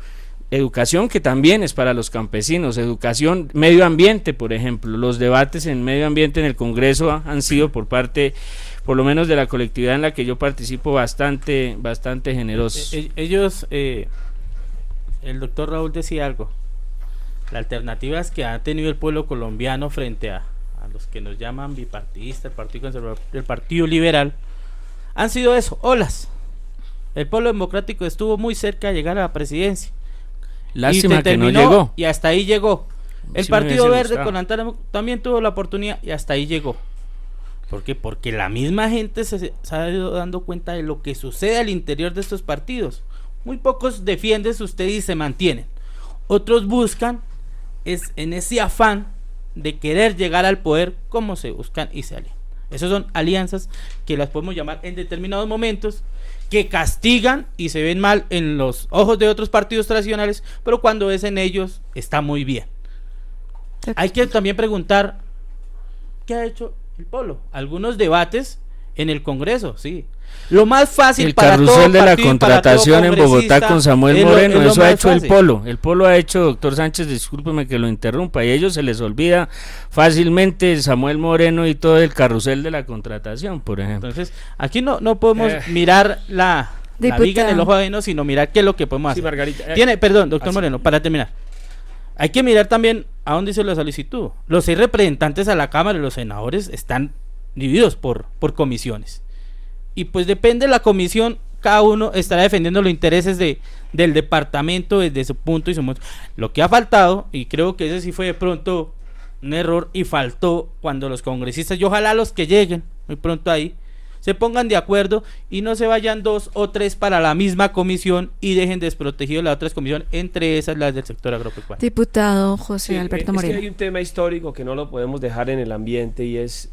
Educación que también es para los campesinos, educación, medio ambiente, por ejemplo. Los debates en medio ambiente en el Congreso han sido, por parte, por lo menos de la colectividad en la que yo participo, bastante generosos. Ellos, el doctor Raúl decía algo, las alternativas que ha tenido el pueblo colombiano frente a los que nos llaman bipartidistas, el Partido Conservador, el Partido Liberal, han sido eso, olas. El pueblo democrático estuvo muy cerca de llegar a la presidencia. Lástima que no llegó. Y hasta ahí llegó. El Sí, Partido Verde gustado. con Antara también tuvo la oportunidad y hasta ahí llegó. ¿Por qué? Porque la misma gente se ha ido dando cuenta de lo que sucede al interior de estos partidos. Muy pocos defienden su usted y se mantienen. Otros buscan, es en ese afán de querer llegar al poder, cómo se buscan y se alían. Esas son alianzas que las podemos llamar en determinados momentos, que castigan y se ven mal en los ojos de otros partidos tradicionales, pero cuando es en ellos está muy bien. Hay que también preguntar ¿qué ha hecho el Polo? Algunos debates en el Congreso, sí. Lo más fácil El para todo carrusel de la partido y para todo contratación en Bogotá congresista con Samuel es lo Moreno, eso ha más hecho fácil. el Polo. El Polo ha hecho, doctor Sánchez, discúlpeme que lo interrumpa, y a ellos se les olvida fácilmente Samuel Moreno y todo el carrusel de la contratación, por ejemplo. Entonces, aquí no podemos mirar la viga en el ojo ajeno, sino mirar qué es lo que podemos Sí, hacer. Margarita. Perdón, doctor así. Moreno, para terminar. Hay que mirar también a dónde hizo la solicitud. Los 6 representantes a la Cámara y los senadores están divididos por comisiones. Y pues depende de la comisión, cada uno estará defendiendo los intereses del departamento desde su punto y su punto. Lo que ha faltado, y creo que ese sí fue de pronto un error, y faltó cuando los congresistas, y ojalá los que lleguen muy pronto ahí, se pongan de acuerdo y no se vayan 2 o 3 para la misma comisión y dejen desprotegido las otras comisiones, entre esas las del sector agropecuario. Diputado José Sí, Alberto es Moreno. que hay un tema histórico que no lo podemos dejar en el ambiente, y es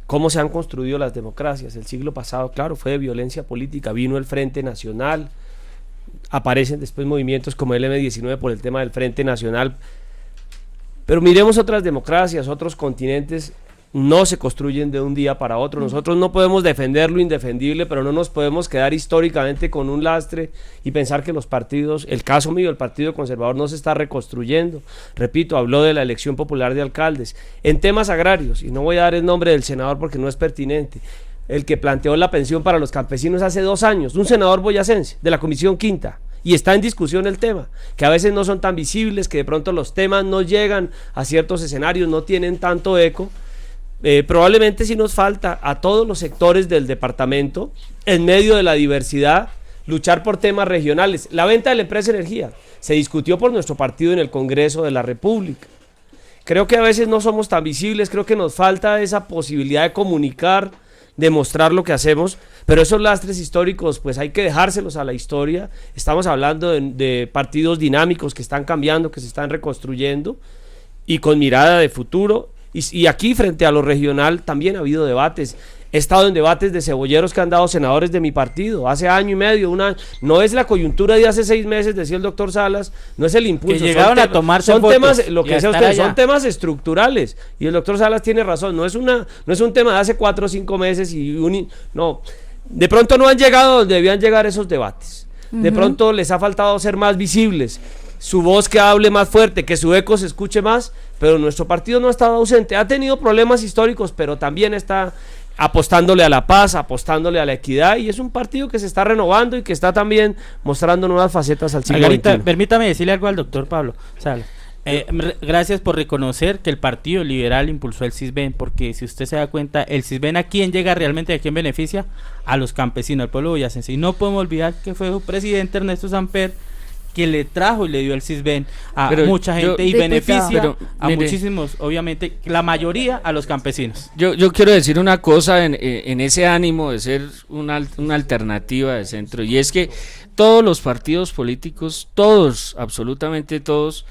cómo se han construido las democracias. El siglo pasado, claro, fue de violencia política. Vino el Frente Nacional, aparecen después movimientos como el M19 por el tema del Frente Nacional. Pero miremos otras democracias, otros continentes, no se construyen de un día para otro. Nosotros no podemos defender lo indefendible, pero no nos podemos quedar históricamente con un lastre y pensar que los partidos, el caso mío, el Partido Conservador, no se está reconstruyendo. Repito, habló de la elección popular de alcaldes. En temas agrarios, y no voy a dar el nombre del senador porque no es pertinente, el que planteó la pensión para los campesinos hace 2 años, un senador boyacense de la Comisión Quinta, y está en discusión el tema, que a veces no son tan visibles, que de pronto los temas no llegan a ciertos escenarios, no tienen tanto eco. Probablemente sí nos falta a todos los sectores del departamento, en medio de la diversidad, luchar por temas regionales. La venta de la empresa Energía se discutió por nuestro partido en el Congreso de la República. Creo que a veces no somos tan visibles, creo que nos falta esa posibilidad de comunicar, de mostrar lo que hacemos, pero esos lastres históricos pues hay que dejárselos a la historia. Estamos hablando de partidos dinámicos que están cambiando, que se están reconstruyendo y con mirada de futuro, y aquí frente a lo regional también ha habido debates. He estado en debates de cebolleros que han dado senadores de mi partido hace año y medio, no es la coyuntura de hace 6 meses, decía el doctor Salas, no es el impulso. Que llegaron a tomarse son fotos temas, lo que y a decía estar usted, allá. son temas estructurales, y el doctor Salas tiene razón, no es un tema de hace 4 o 5 meses, no, de pronto no han llegado donde debían llegar esos debates, de pronto les ha faltado ser más visibles, su voz que hable más fuerte, que su eco se escuche más, pero nuestro partido no ha estado ausente, ha tenido problemas históricos, pero también está apostándole a la paz, apostándole a la equidad, y es un partido que se está renovando y que está también mostrando nuevas facetas al siglo Margarita, XXI. permítame decirle algo al doctor Pablo Salas. Gracias por reconocer que el Partido Liberal impulsó el CISBEN, porque si usted se da cuenta, el CISBEN ¿a quién llega realmente? ¿A quién beneficia? A los campesinos, al pueblo boyacense. Y no podemos olvidar que fue su presidente Ernesto Samper que le trajo y le dio el CISBEN a mucha gente y beneficia a muchísimos, obviamente, la mayoría a los campesinos. Yo quiero decir una cosa en ese ánimo de ser una alternativa de centro, y es que todos los partidos políticos, todos, absolutamente todos,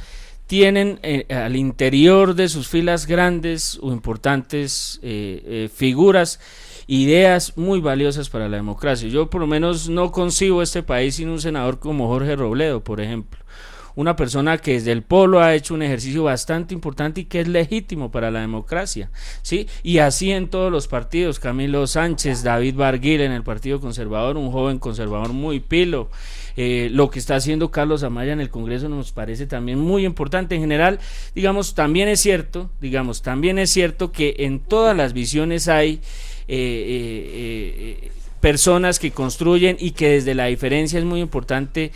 tienen al interior de sus filas grandes o importantes figuras, ideas muy valiosas para la democracia. Yo por lo menos no concibo este país sin un senador como Jorge Robledo, por ejemplo, una persona que desde el polo ha hecho un ejercicio bastante importante y que es legítimo para la democracia, ¿sí? Y así en todos los partidos, Camilo Sánchez, David Barguil en el Partido Conservador, un joven conservador muy pilo, lo que está haciendo Carlos Amaya en el Congreso nos parece también muy importante. En general, también es cierto que en todas las visiones hay personas que construyen y que desde la diferencia es muy importante,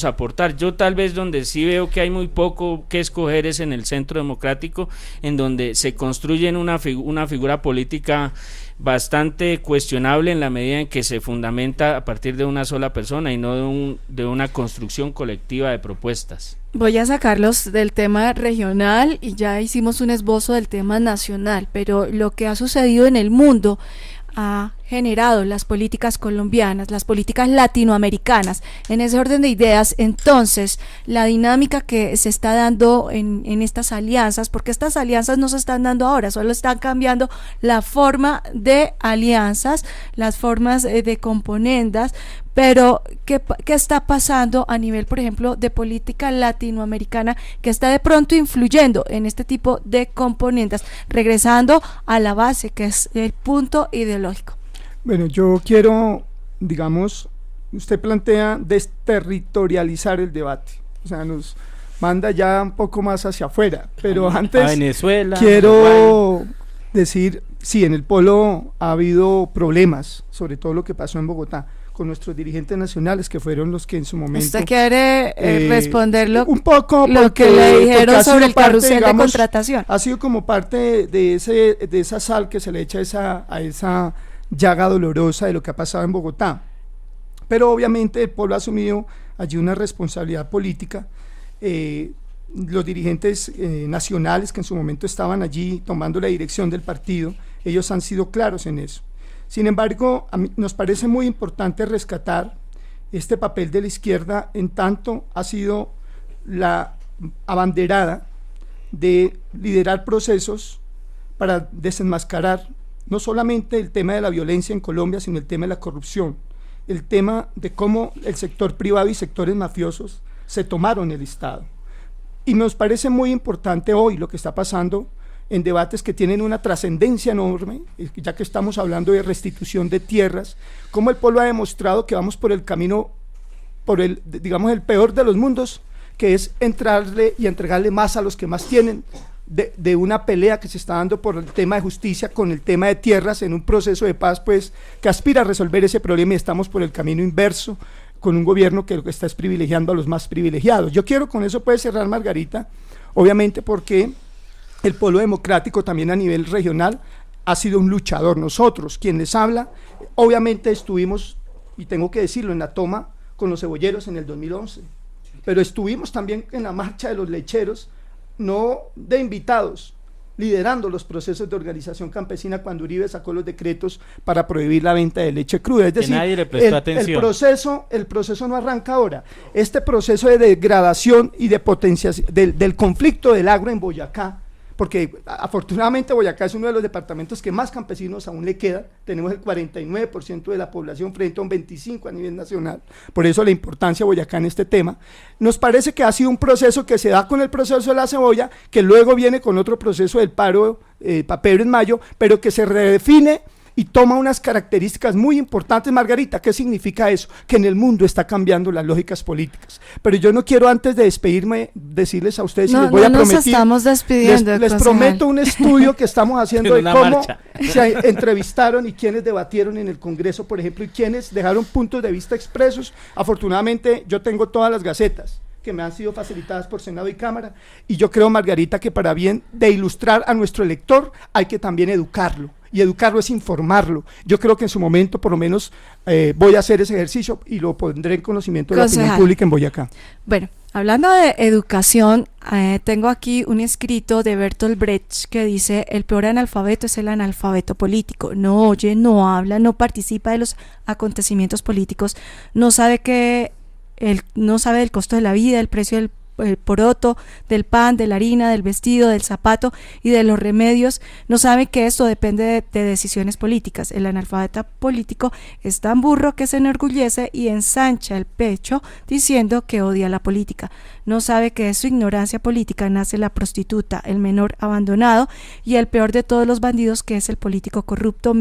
aportar. Yo tal vez donde sí veo que hay muy poco que escoger es en el centro democrático, en donde se construye una figura política bastante cuestionable en la medida en que se fundamenta a partir de una sola persona y no de una construcción colectiva de propuestas. Voy a sacarlos del tema regional y ya hicimos un esbozo del tema nacional, pero lo que ha sucedido en el mundo ha generado las políticas colombianas, las políticas latinoamericanas. En ese orden de ideas, entonces, la dinámica que se está dando en estas alianzas, porque estas alianzas no se están dando ahora, solo están cambiando la forma de alianzas, las formas de componendas, pero ¿qué está pasando a nivel, por ejemplo, de política latinoamericana que está de pronto influyendo en este tipo de componentes? Regresando a la base, que es el punto ideológico. Bueno, yo quiero, usted plantea desterritorializar el debate, o sea, nos manda ya un poco más hacia afuera, pero antes a Venezuela, quiero decir, sí, en el polo ha habido problemas, sobre todo lo que pasó en Bogotá, con nuestros dirigentes nacionales, que fueron los que en su momento... ¿Usted quiere responderlo un poco lo que le dijeron sobre el carrusel de contratación? Ha sido como parte de esa sal que se le echa a esa llaga dolorosa de lo que ha pasado en Bogotá. Pero obviamente el pueblo ha asumido allí una responsabilidad política. Los dirigentes nacionales que en su momento estaban allí tomando la dirección del partido, ellos han sido claros en eso. Sin embargo, a mí nos parece muy importante rescatar este papel de la izquierda, en tanto ha sido la abanderada de liderar procesos para desenmascarar no solamente el tema de la violencia en Colombia, sino el tema de la corrupción, el tema de cómo el sector privado y sectores mafiosos se tomaron el Estado. Y nos parece muy importante hoy lo que está pasando en debates que tienen una trascendencia enorme, ya que estamos hablando de restitución de tierras, cómo el pueblo ha demostrado que vamos por el camino, por el peor de los mundos, que es entrarle y entregarle más a los que más tienen, de una pelea que se está dando por el tema de justicia con el tema de tierras en un proceso de paz, pues, que aspira a resolver ese problema, y estamos por el camino inverso, con un gobierno que lo que está es privilegiando a los más privilegiados. Yo quiero con eso puede cerrar, Margarita, obviamente porque el polo democrático también a nivel regional ha sido un luchador. Nosotros, quien les habla, obviamente estuvimos y tengo que decirlo, en la toma con los cebolleros en el 2011, pero estuvimos también en la marcha de los lecheros, no de invitados, liderando los procesos de organización campesina cuando Uribe sacó los decretos para prohibir la venta de leche cruda. Es decir, nadie le prestó atención. El proceso no arranca ahora. Este proceso de degradación y de potenciación del conflicto del agro en Boyacá, porque afortunadamente Boyacá es uno de los departamentos que más campesinos aún le quedan, tenemos el 49% de la población frente a un 25% a nivel nacional, por eso la importancia de Boyacá en este tema. Nos parece que ha sido un proceso que se da con el proceso de la cebolla, que luego viene con otro proceso del paro papero en mayo, pero que se redefine y toma unas características muy importantes. Margarita, ¿qué significa eso? Que en el mundo está cambiando las lógicas políticas. Pero yo no quiero, antes de despedirme, decirles a ustedes, no, les voy a prometer, nos estamos despidiendo, les prometo un estudio que estamos haciendo de cómo marcha. se entrevistaron y quiénes debatieron en el Congreso, por ejemplo, y quiénes dejaron puntos de vista expresos. Afortunadamente, yo tengo todas las gacetas que me han sido facilitadas por Senado y Cámara, y yo creo, Margarita, que para bien de ilustrar a nuestro elector hay que también educarlo, y educarlo es informarlo. Yo creo que en su momento, por lo menos, voy a hacer ese ejercicio y lo pondré en conocimiento de la opinión pública en Boyacá. Bueno, hablando de educación, tengo aquí un escrito de Bertolt Brecht que dice: el peor analfabeto es el analfabeto político. No oye, no habla, no participa de los acontecimientos políticos, no sabe del costo de la vida, el precio del poroto, del pan, de la harina, del vestido, del zapato y de los remedios. No sabe que esto depende de decisiones políticas. El analfabeta político es tan burro que se enorgullece y ensancha el pecho diciendo que odia la política. No sabe que de su ignorancia política nace la prostituta, el menor abandonado y el peor de todos los bandidos, que es el político corrupto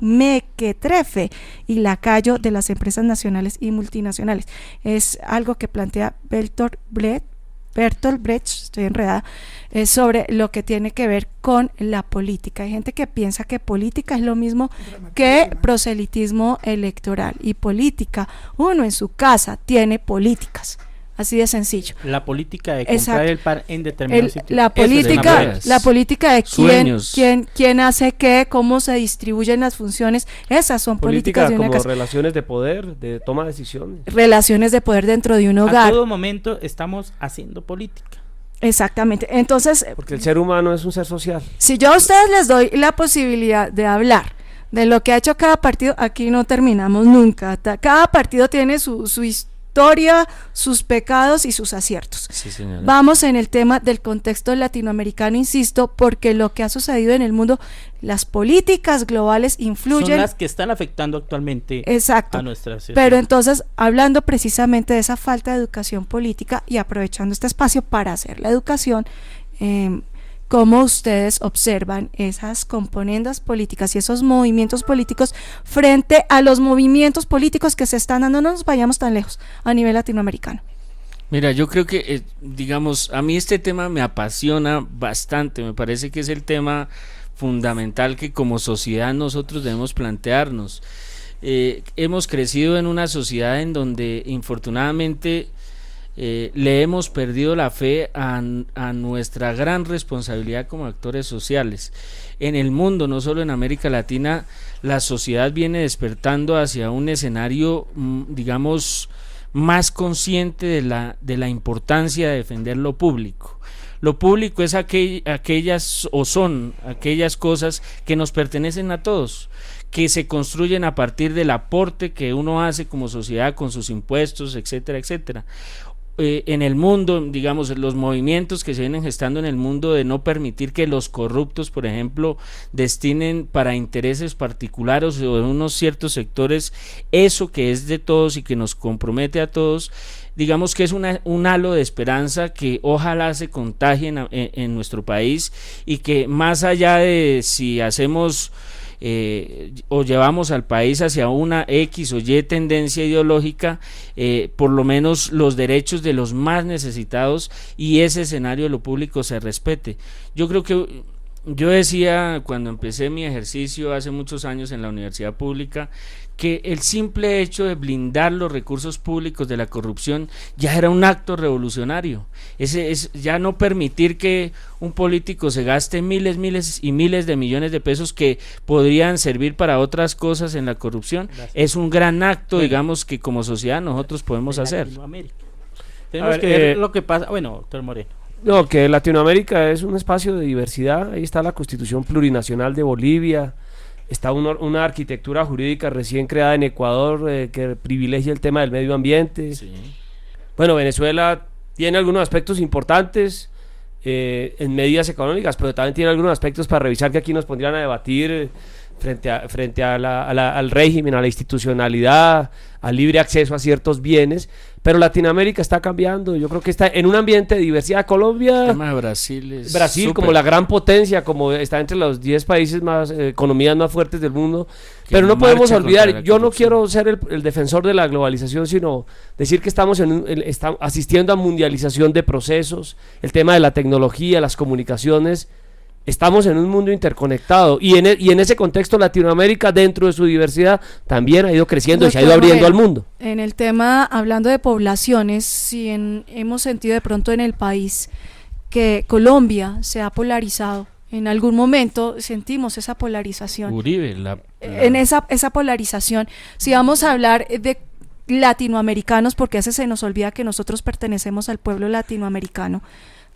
mequetrefe y lacayo de las empresas nacionales y multinacionales. Es algo que plantea Bertolt Brecht, estoy enredada, sobre lo que tiene que ver con la política. Hay gente que piensa que política es lo mismo que proselitismo electoral, y política, uno en su casa tiene políticas. Así de sencillo. La política de Exacto. comprar el pan en determinados sitios. La política de quién hace qué, cómo se distribuyen las funciones, esas son políticas de una como casa. relaciones de poder, de toma de decisiones. Relaciones de poder dentro de un A hogar. todo momento estamos haciendo política. Exactamente. Entonces, Porque el ser humano es un ser social. si yo a ustedes les doy la posibilidad de hablar de lo que ha hecho cada partido, aquí no terminamos nunca. Cada partido tiene su historia, sus pecados y sus aciertos. Sí, señora. Vamos en el tema del contexto latinoamericano, insisto, porque lo que ha sucedido en el mundo, las políticas globales influyen. Son las que están afectando actualmente Exacto. a nuestra sociedad. Pero entonces, hablando precisamente de esa falta de educación política y aprovechando este espacio para hacer la educación, ¿cómo ustedes observan esas componendas políticas y esos movimientos políticos frente a los movimientos políticos que se están dando? No nos vayamos tan lejos a nivel latinoamericano. Mira, yo creo que, digamos, a mí este tema me apasiona bastante, me parece que es el tema fundamental que como sociedad nosotros debemos plantearnos. Hemos crecido en una sociedad en donde infortunadamente le hemos perdido la fe a nuestra gran responsabilidad como actores sociales. En el mundo, no solo en América Latina, la sociedad viene despertando hacia un escenario, digamos, más consciente de la importancia de defender lo público. Lo público es aquellas cosas que nos pertenecen a todos, que se construyen a partir del aporte que uno hace como sociedad con sus impuestos, etcétera, etcétera. En el mundo, digamos, los movimientos que se vienen gestando en el mundo de no permitir que los corruptos, por ejemplo, destinen para intereses particulares o de unos ciertos sectores eso que es de todos y que nos compromete a todos, digamos que es un halo de esperanza que ojalá se contagie en nuestro país, y que más allá de si hacemos o llevamos al país hacia una X o Y tendencia ideológica, por lo menos los derechos de los más necesitados y ese escenario de lo público se respete. Yo creo que Yo decía cuando empecé mi ejercicio hace muchos años en la universidad pública que el simple hecho de blindar los recursos públicos de la corrupción ya era un acto revolucionario. Ese es ya no permitir que un político se gaste miles y miles de millones de pesos que podrían servir para otras cosas en la corrupción. Gracias. Es un gran acto, digamos, que como sociedad nosotros podemos hacer. Tenemos que ver lo que pasa. Bueno, doctor Moreno. No, que Latinoamérica es un espacio de diversidad. Ahí está la Constitución Plurinacional de Bolivia, está una arquitectura jurídica recién creada en Ecuador que privilegia el tema del medio ambiente. Sí. Bueno, Venezuela tiene algunos aspectos importantes en medidas económicas, pero también tiene algunos aspectos para revisar que aquí nos pondrían a debatir frente al régimen, a la institucionalidad, al libre acceso a ciertos bienes. Pero Latinoamérica está cambiando, yo creo que está en un ambiente de diversidad. Colombia, Brasil como la gran potencia, como está entre los 10 países más, economías más fuertes del mundo, pero no podemos olvidar, yo no quiero ser el defensor de la globalización, sino decir que estamos asistiendo a mundialización de procesos, el tema de la tecnología, las comunicaciones. Estamos en un mundo interconectado y en ese contexto Latinoamérica, dentro de su diversidad, también ha ido creciendo y se ha ido abriendo al mundo. En el tema, hablando de poblaciones, si hemos sentido de pronto en el país que Colombia se ha polarizado, en algún momento sentimos esa polarización. Uribe, en esa polarización, si vamos a hablar de latinoamericanos, porque a veces se nos olvida que nosotros pertenecemos al pueblo latinoamericano,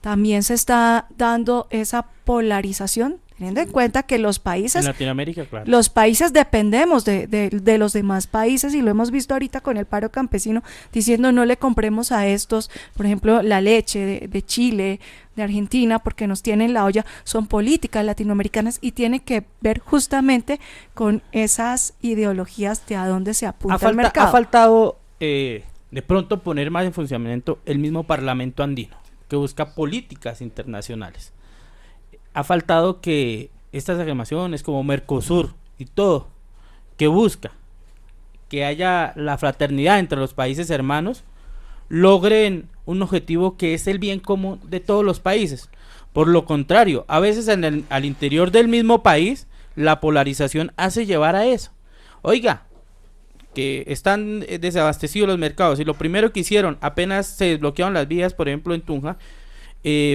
también se está dando esa polarización, teniendo en cuenta que los países en Latinoamérica, claro, los países dependemos de los demás países, y lo hemos visto ahorita con el paro campesino, diciendo no le compremos a estos, por ejemplo, la leche de Chile, de Argentina, porque nos tienen la olla. Son políticas latinoamericanas y tiene que ver justamente con esas ideologías de a dónde se apunta el mercado. Ha faltado de pronto poner más en funcionamiento el mismo Parlamento andino, que busca políticas internacionales. Ha faltado que estas afirmaciones como Mercosur y todo, que busca que haya la fraternidad entre los países hermanos, logren un objetivo que es el bien común de todos los países. Por lo contrario, a veces al interior del mismo país, la polarización hace llevar a eso. Oiga, que están desabastecidos los mercados y lo primero que hicieron apenas se desbloquearon las vías, por ejemplo en Tunja,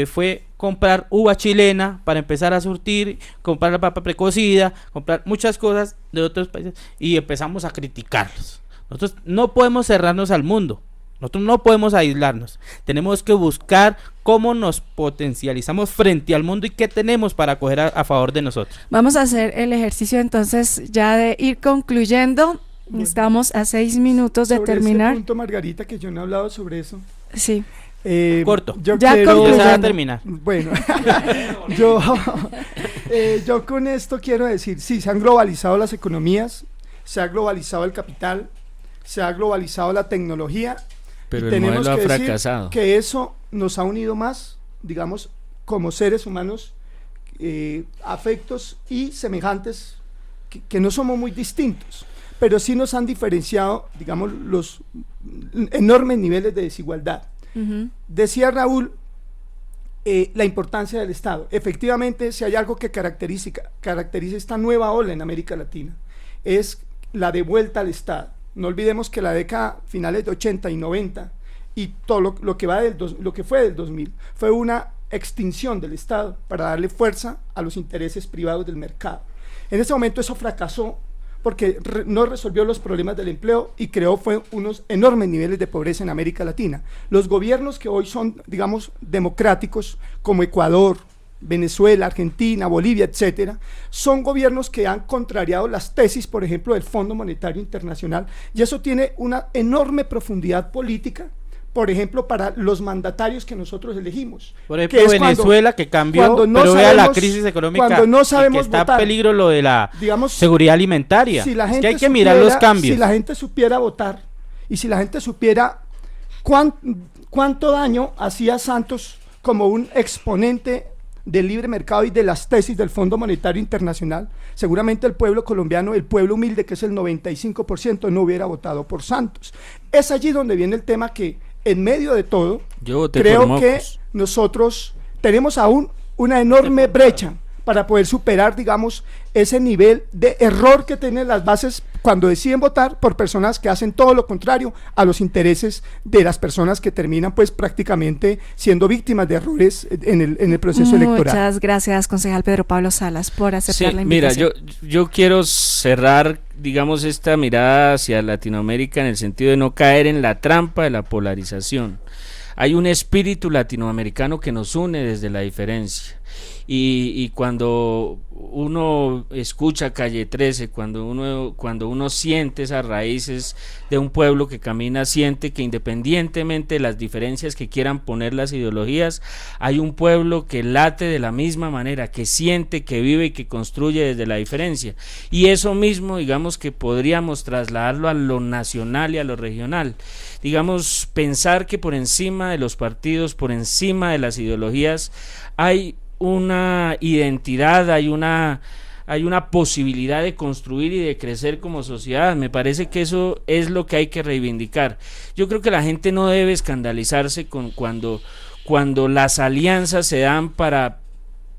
fue comprar uva chilena para empezar a surtir, comprar la papa precocida, comprar muchas cosas de otros países y empezamos a criticarlos. Nosotros no podemos cerrarnos al mundo, nosotros no podemos aislarnos, tenemos que buscar cómo nos potencializamos frente al mundo y qué tenemos para acoger a favor de nosotros. Vamos a hacer el ejercicio entonces ya de ir concluyendo. Bueno, estamos a 6 minutos de terminar. Ese punto, Margarita, que yo no he hablado sobre eso. Sí. Corto. Ya se va a terminar. Bueno, yo con esto quiero decir, sí, se han globalizado las economías, se ha globalizado el capital, se ha globalizado la tecnología, pero y el tenemos modelo que ha decir fracasado. Que eso nos ha unido más, digamos, como seres humanos, afectos y semejantes, que no somos muy distintos, pero sí nos han diferenciado, digamos, los enormes niveles de desigualdad. Uh-huh. Decía Raúl, la importancia del Estado. Efectivamente, si hay algo que caracteriza esta nueva ola en América Latina, es la de vuelta al Estado. No olvidemos que la década finales de 80 y 90 y todo lo que fue del 2000 fue una extinción del Estado para darle fuerza a los intereses privados del mercado. En ese momento eso fracasó porque no resolvió los problemas del empleo y fue unos enormes niveles de pobreza en América Latina. Los gobiernos que hoy son, digamos, democráticos, como Ecuador, Venezuela, Argentina, Bolivia, etcétera, son gobiernos que han contrariado las tesis, por ejemplo, del Fondo Monetario Internacional, y eso tiene una enorme profundidad política, por ejemplo, para los mandatarios que nosotros elegimos. Por ejemplo, Venezuela, que cambió, pero vea la crisis económica, cuando no sabemos que está votar, en peligro lo de la, digamos, seguridad alimentaria. Si la gente es que hay que mirar los cambios. Si la gente supiera votar, y si la gente supiera cuánto daño hacía Santos como un exponente del libre mercado y de las tesis del Fondo Monetario Internacional, seguramente el pueblo colombiano, el pueblo humilde, que es el 95%, no hubiera votado por Santos. Es allí donde viene el tema que, en medio de todo, creo que nosotros tenemos aún una enorme brecha para poder superar, digamos, ese nivel de error que tienen las bases cuando deciden votar por personas que hacen todo lo contrario a los intereses de las personas que terminan pues prácticamente siendo víctimas de errores en el proceso electoral. Muchas gracias, concejal Pedro Pablo Salas, por aceptar la invitación. Mira, yo quiero cerrar, digamos, esta mirada hacia Latinoamérica en el sentido de no caer en la trampa de la polarización. Hay un espíritu latinoamericano que nos une desde la diferencia. Y cuando uno escucha Calle 13, cuando uno siente esas raíces de un pueblo que camina, siente que independientemente de las diferencias que quieran poner las ideologías, hay un pueblo que late de la misma manera, que siente, que vive y que construye desde la diferencia. Y eso mismo, digamos, que podríamos trasladarlo a lo nacional y a lo regional. Digamos, pensar que por encima de los partidos, por encima de las ideologías, hay una identidad, hay una posibilidad de construir y de crecer como sociedad. Me parece que eso es lo que hay que reivindicar. Yo creo que la gente no debe escandalizarse con cuando las alianzas se dan para,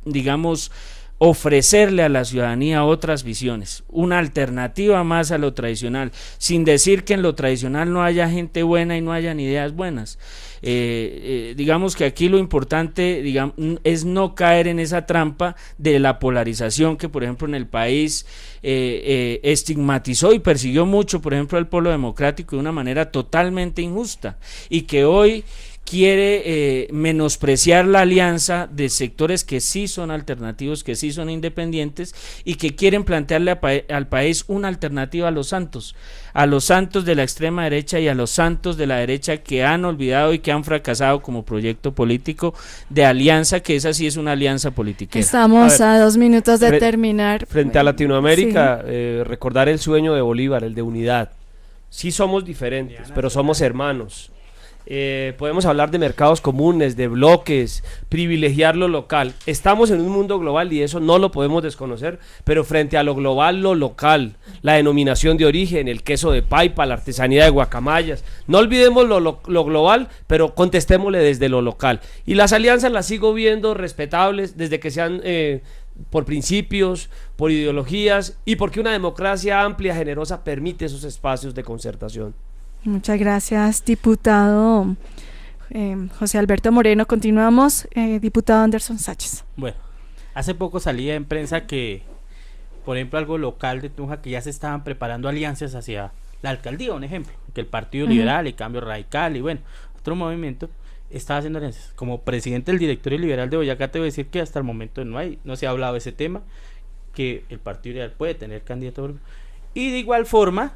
digamos, ofrecerle a la ciudadanía otras visiones, una alternativa más a lo tradicional, sin decir que en lo tradicional no haya gente buena y no hayan ideas buenas. Digamos que aquí lo importante, digamos, es no caer en esa trampa de la polarización que, por ejemplo, en el país estigmatizó y persiguió mucho, por ejemplo, al Polo Democrático de una manera totalmente injusta, y que hoy quiere menospreciar la alianza de sectores que sí son alternativos, que sí son independientes y que quieren plantearle al país una alternativa a los santos de la extrema derecha y a los santos de la derecha que han olvidado y que han fracasado como proyecto político de alianza, que esa sí es una alianza política. Estamos a 2 minutos de terminar. Frente a Latinoamérica, sí. Recordar el sueño de Bolívar, el de unidad. Sí somos diferentes, pero somos hermanos. Podemos hablar de mercados comunes, de bloques, privilegiar lo local. Estamos en un mundo global y eso no lo podemos desconocer, pero frente a lo global, lo local, la denominación de origen, el queso de paipa, la artesanía de guacamayas, no olvidemos lo global, pero contestémosle desde lo local. Y las alianzas las sigo viendo respetables desde que sean por principios, por ideologías y porque una democracia amplia, generosa, permite esos espacios de concertación. Muchas gracias, diputado José Alberto Moreno. Continuamos, diputado Anderson Sánchez. Bueno, hace poco salía en prensa que, por ejemplo, algo local de Tunja, que ya se estaban preparando alianzas hacia la alcaldía, un ejemplo, que el Partido Liberal y Cambio Radical y bueno, otro movimiento estaba haciendo alianzas. Como presidente del directorio liberal de Boyacá, te voy a decir que hasta el momento no se ha hablado de ese tema, que el Partido Liberal puede tener candidato. Y de igual forma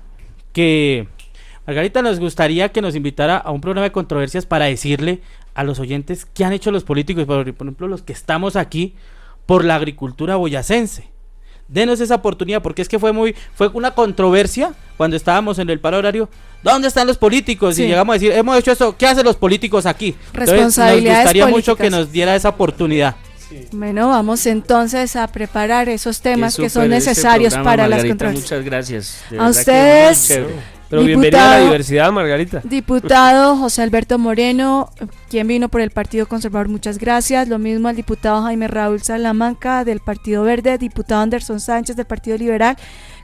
que Margarita, nos gustaría que nos invitara a un programa de controversias para decirle a los oyentes qué han hecho los políticos, por ejemplo, los que estamos aquí por la agricultura boyacense. Denos esa oportunidad, porque es que fue una controversia cuando estábamos en el paro horario. ¿Dónde están los políticos? Sí. Y llegamos a decir, hemos hecho esto, ¿qué hacen los políticos aquí? Responsabilidades. Entonces, nos gustaría políticas. mucho que nos diera esa oportunidad. Sí. Bueno, vamos entonces a preparar esos temas que son necesarios para Margarita, las controversias. Muchas gracias. A ustedes. Pero bienvenida a la diversidad, Margarita. Diputado José Alberto Moreno, quien vino por el Partido Conservador, muchas gracias. Lo mismo al diputado Jaime Raúl Salamanca del Partido Verde, diputado Anderson Sánchez del Partido Liberal,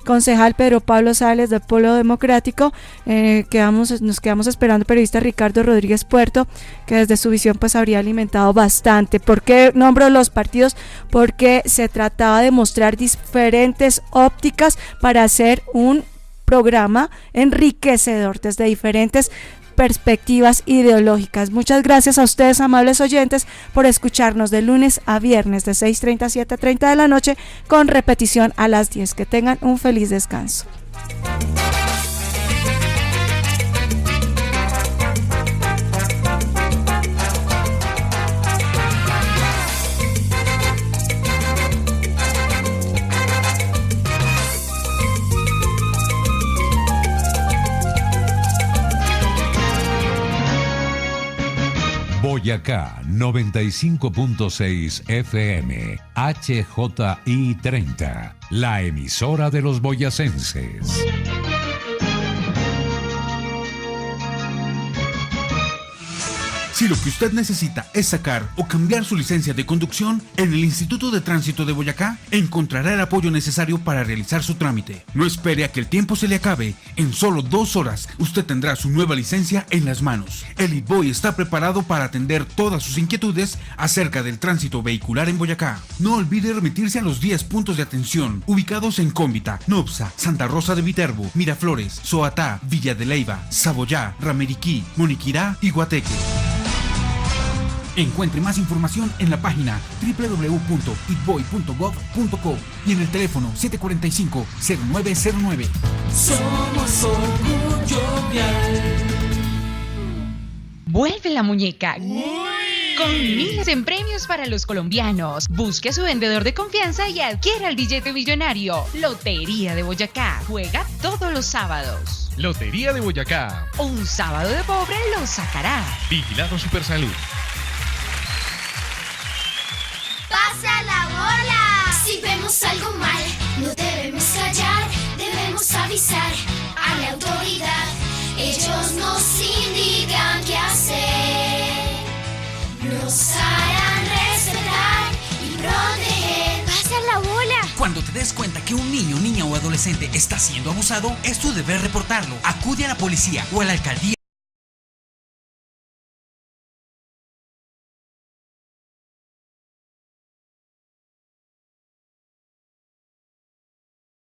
concejal Pedro Pablo Sales del Polo Democrático. Nos quedamos esperando al periodista Ricardo Rodríguez Puerto, que desde su visión pues habría alimentado bastante. ¿Por qué nombro los partidos? Porque se trataba de mostrar diferentes ópticas para hacer un programa enriquecedor desde diferentes perspectivas ideológicas. Muchas gracias a ustedes, amables oyentes, por escucharnos de lunes a viernes de 6:30 a 7:30 de la noche, con repetición a las 10. Que tengan un feliz descanso. Boyacá 95.6 FM, HJI 30, la emisora de los boyacenses. Si lo que usted necesita es sacar o cambiar su licencia de conducción, en el Instituto de Tránsito de Boyacá encontrará el apoyo necesario para realizar su trámite. No espere a que el tiempo se le acabe. En solo 2 horas usted tendrá su nueva licencia en las manos. El ITBOI está preparado para atender todas sus inquietudes acerca del tránsito vehicular en Boyacá. No olvide remitirse a los 10 puntos de atención ubicados en Cómbita, Nopsa, Santa Rosa de Viterbo, Miraflores, Soatá, Villa de Leyva, Saboyá, Ramiriquí, Moniquirá y Guateque. Encuentre más información en la página www.itboy.gov.co y en el teléfono 745-0909. Somos Orgullo Vial. Vuelve la muñeca. Con miles en premios para los colombianos. Busque a su vendedor de confianza y adquiera el billete millonario. Lotería de Boyacá. Juega todos los sábados. Lotería de Boyacá. Un sábado de pobre lo sacará. Vigilado Supersalud. ¡Pasa la bola! Si vemos algo mal, no debemos callar, debemos avisar a la autoridad. Ellos nos indican qué hacer, nos harán respetar y proteger. ¡Pasa la bola! Cuando te des cuenta que un niño, niña o adolescente está siendo abusado, es tu deber reportarlo. Acude a la policía o a la alcaldía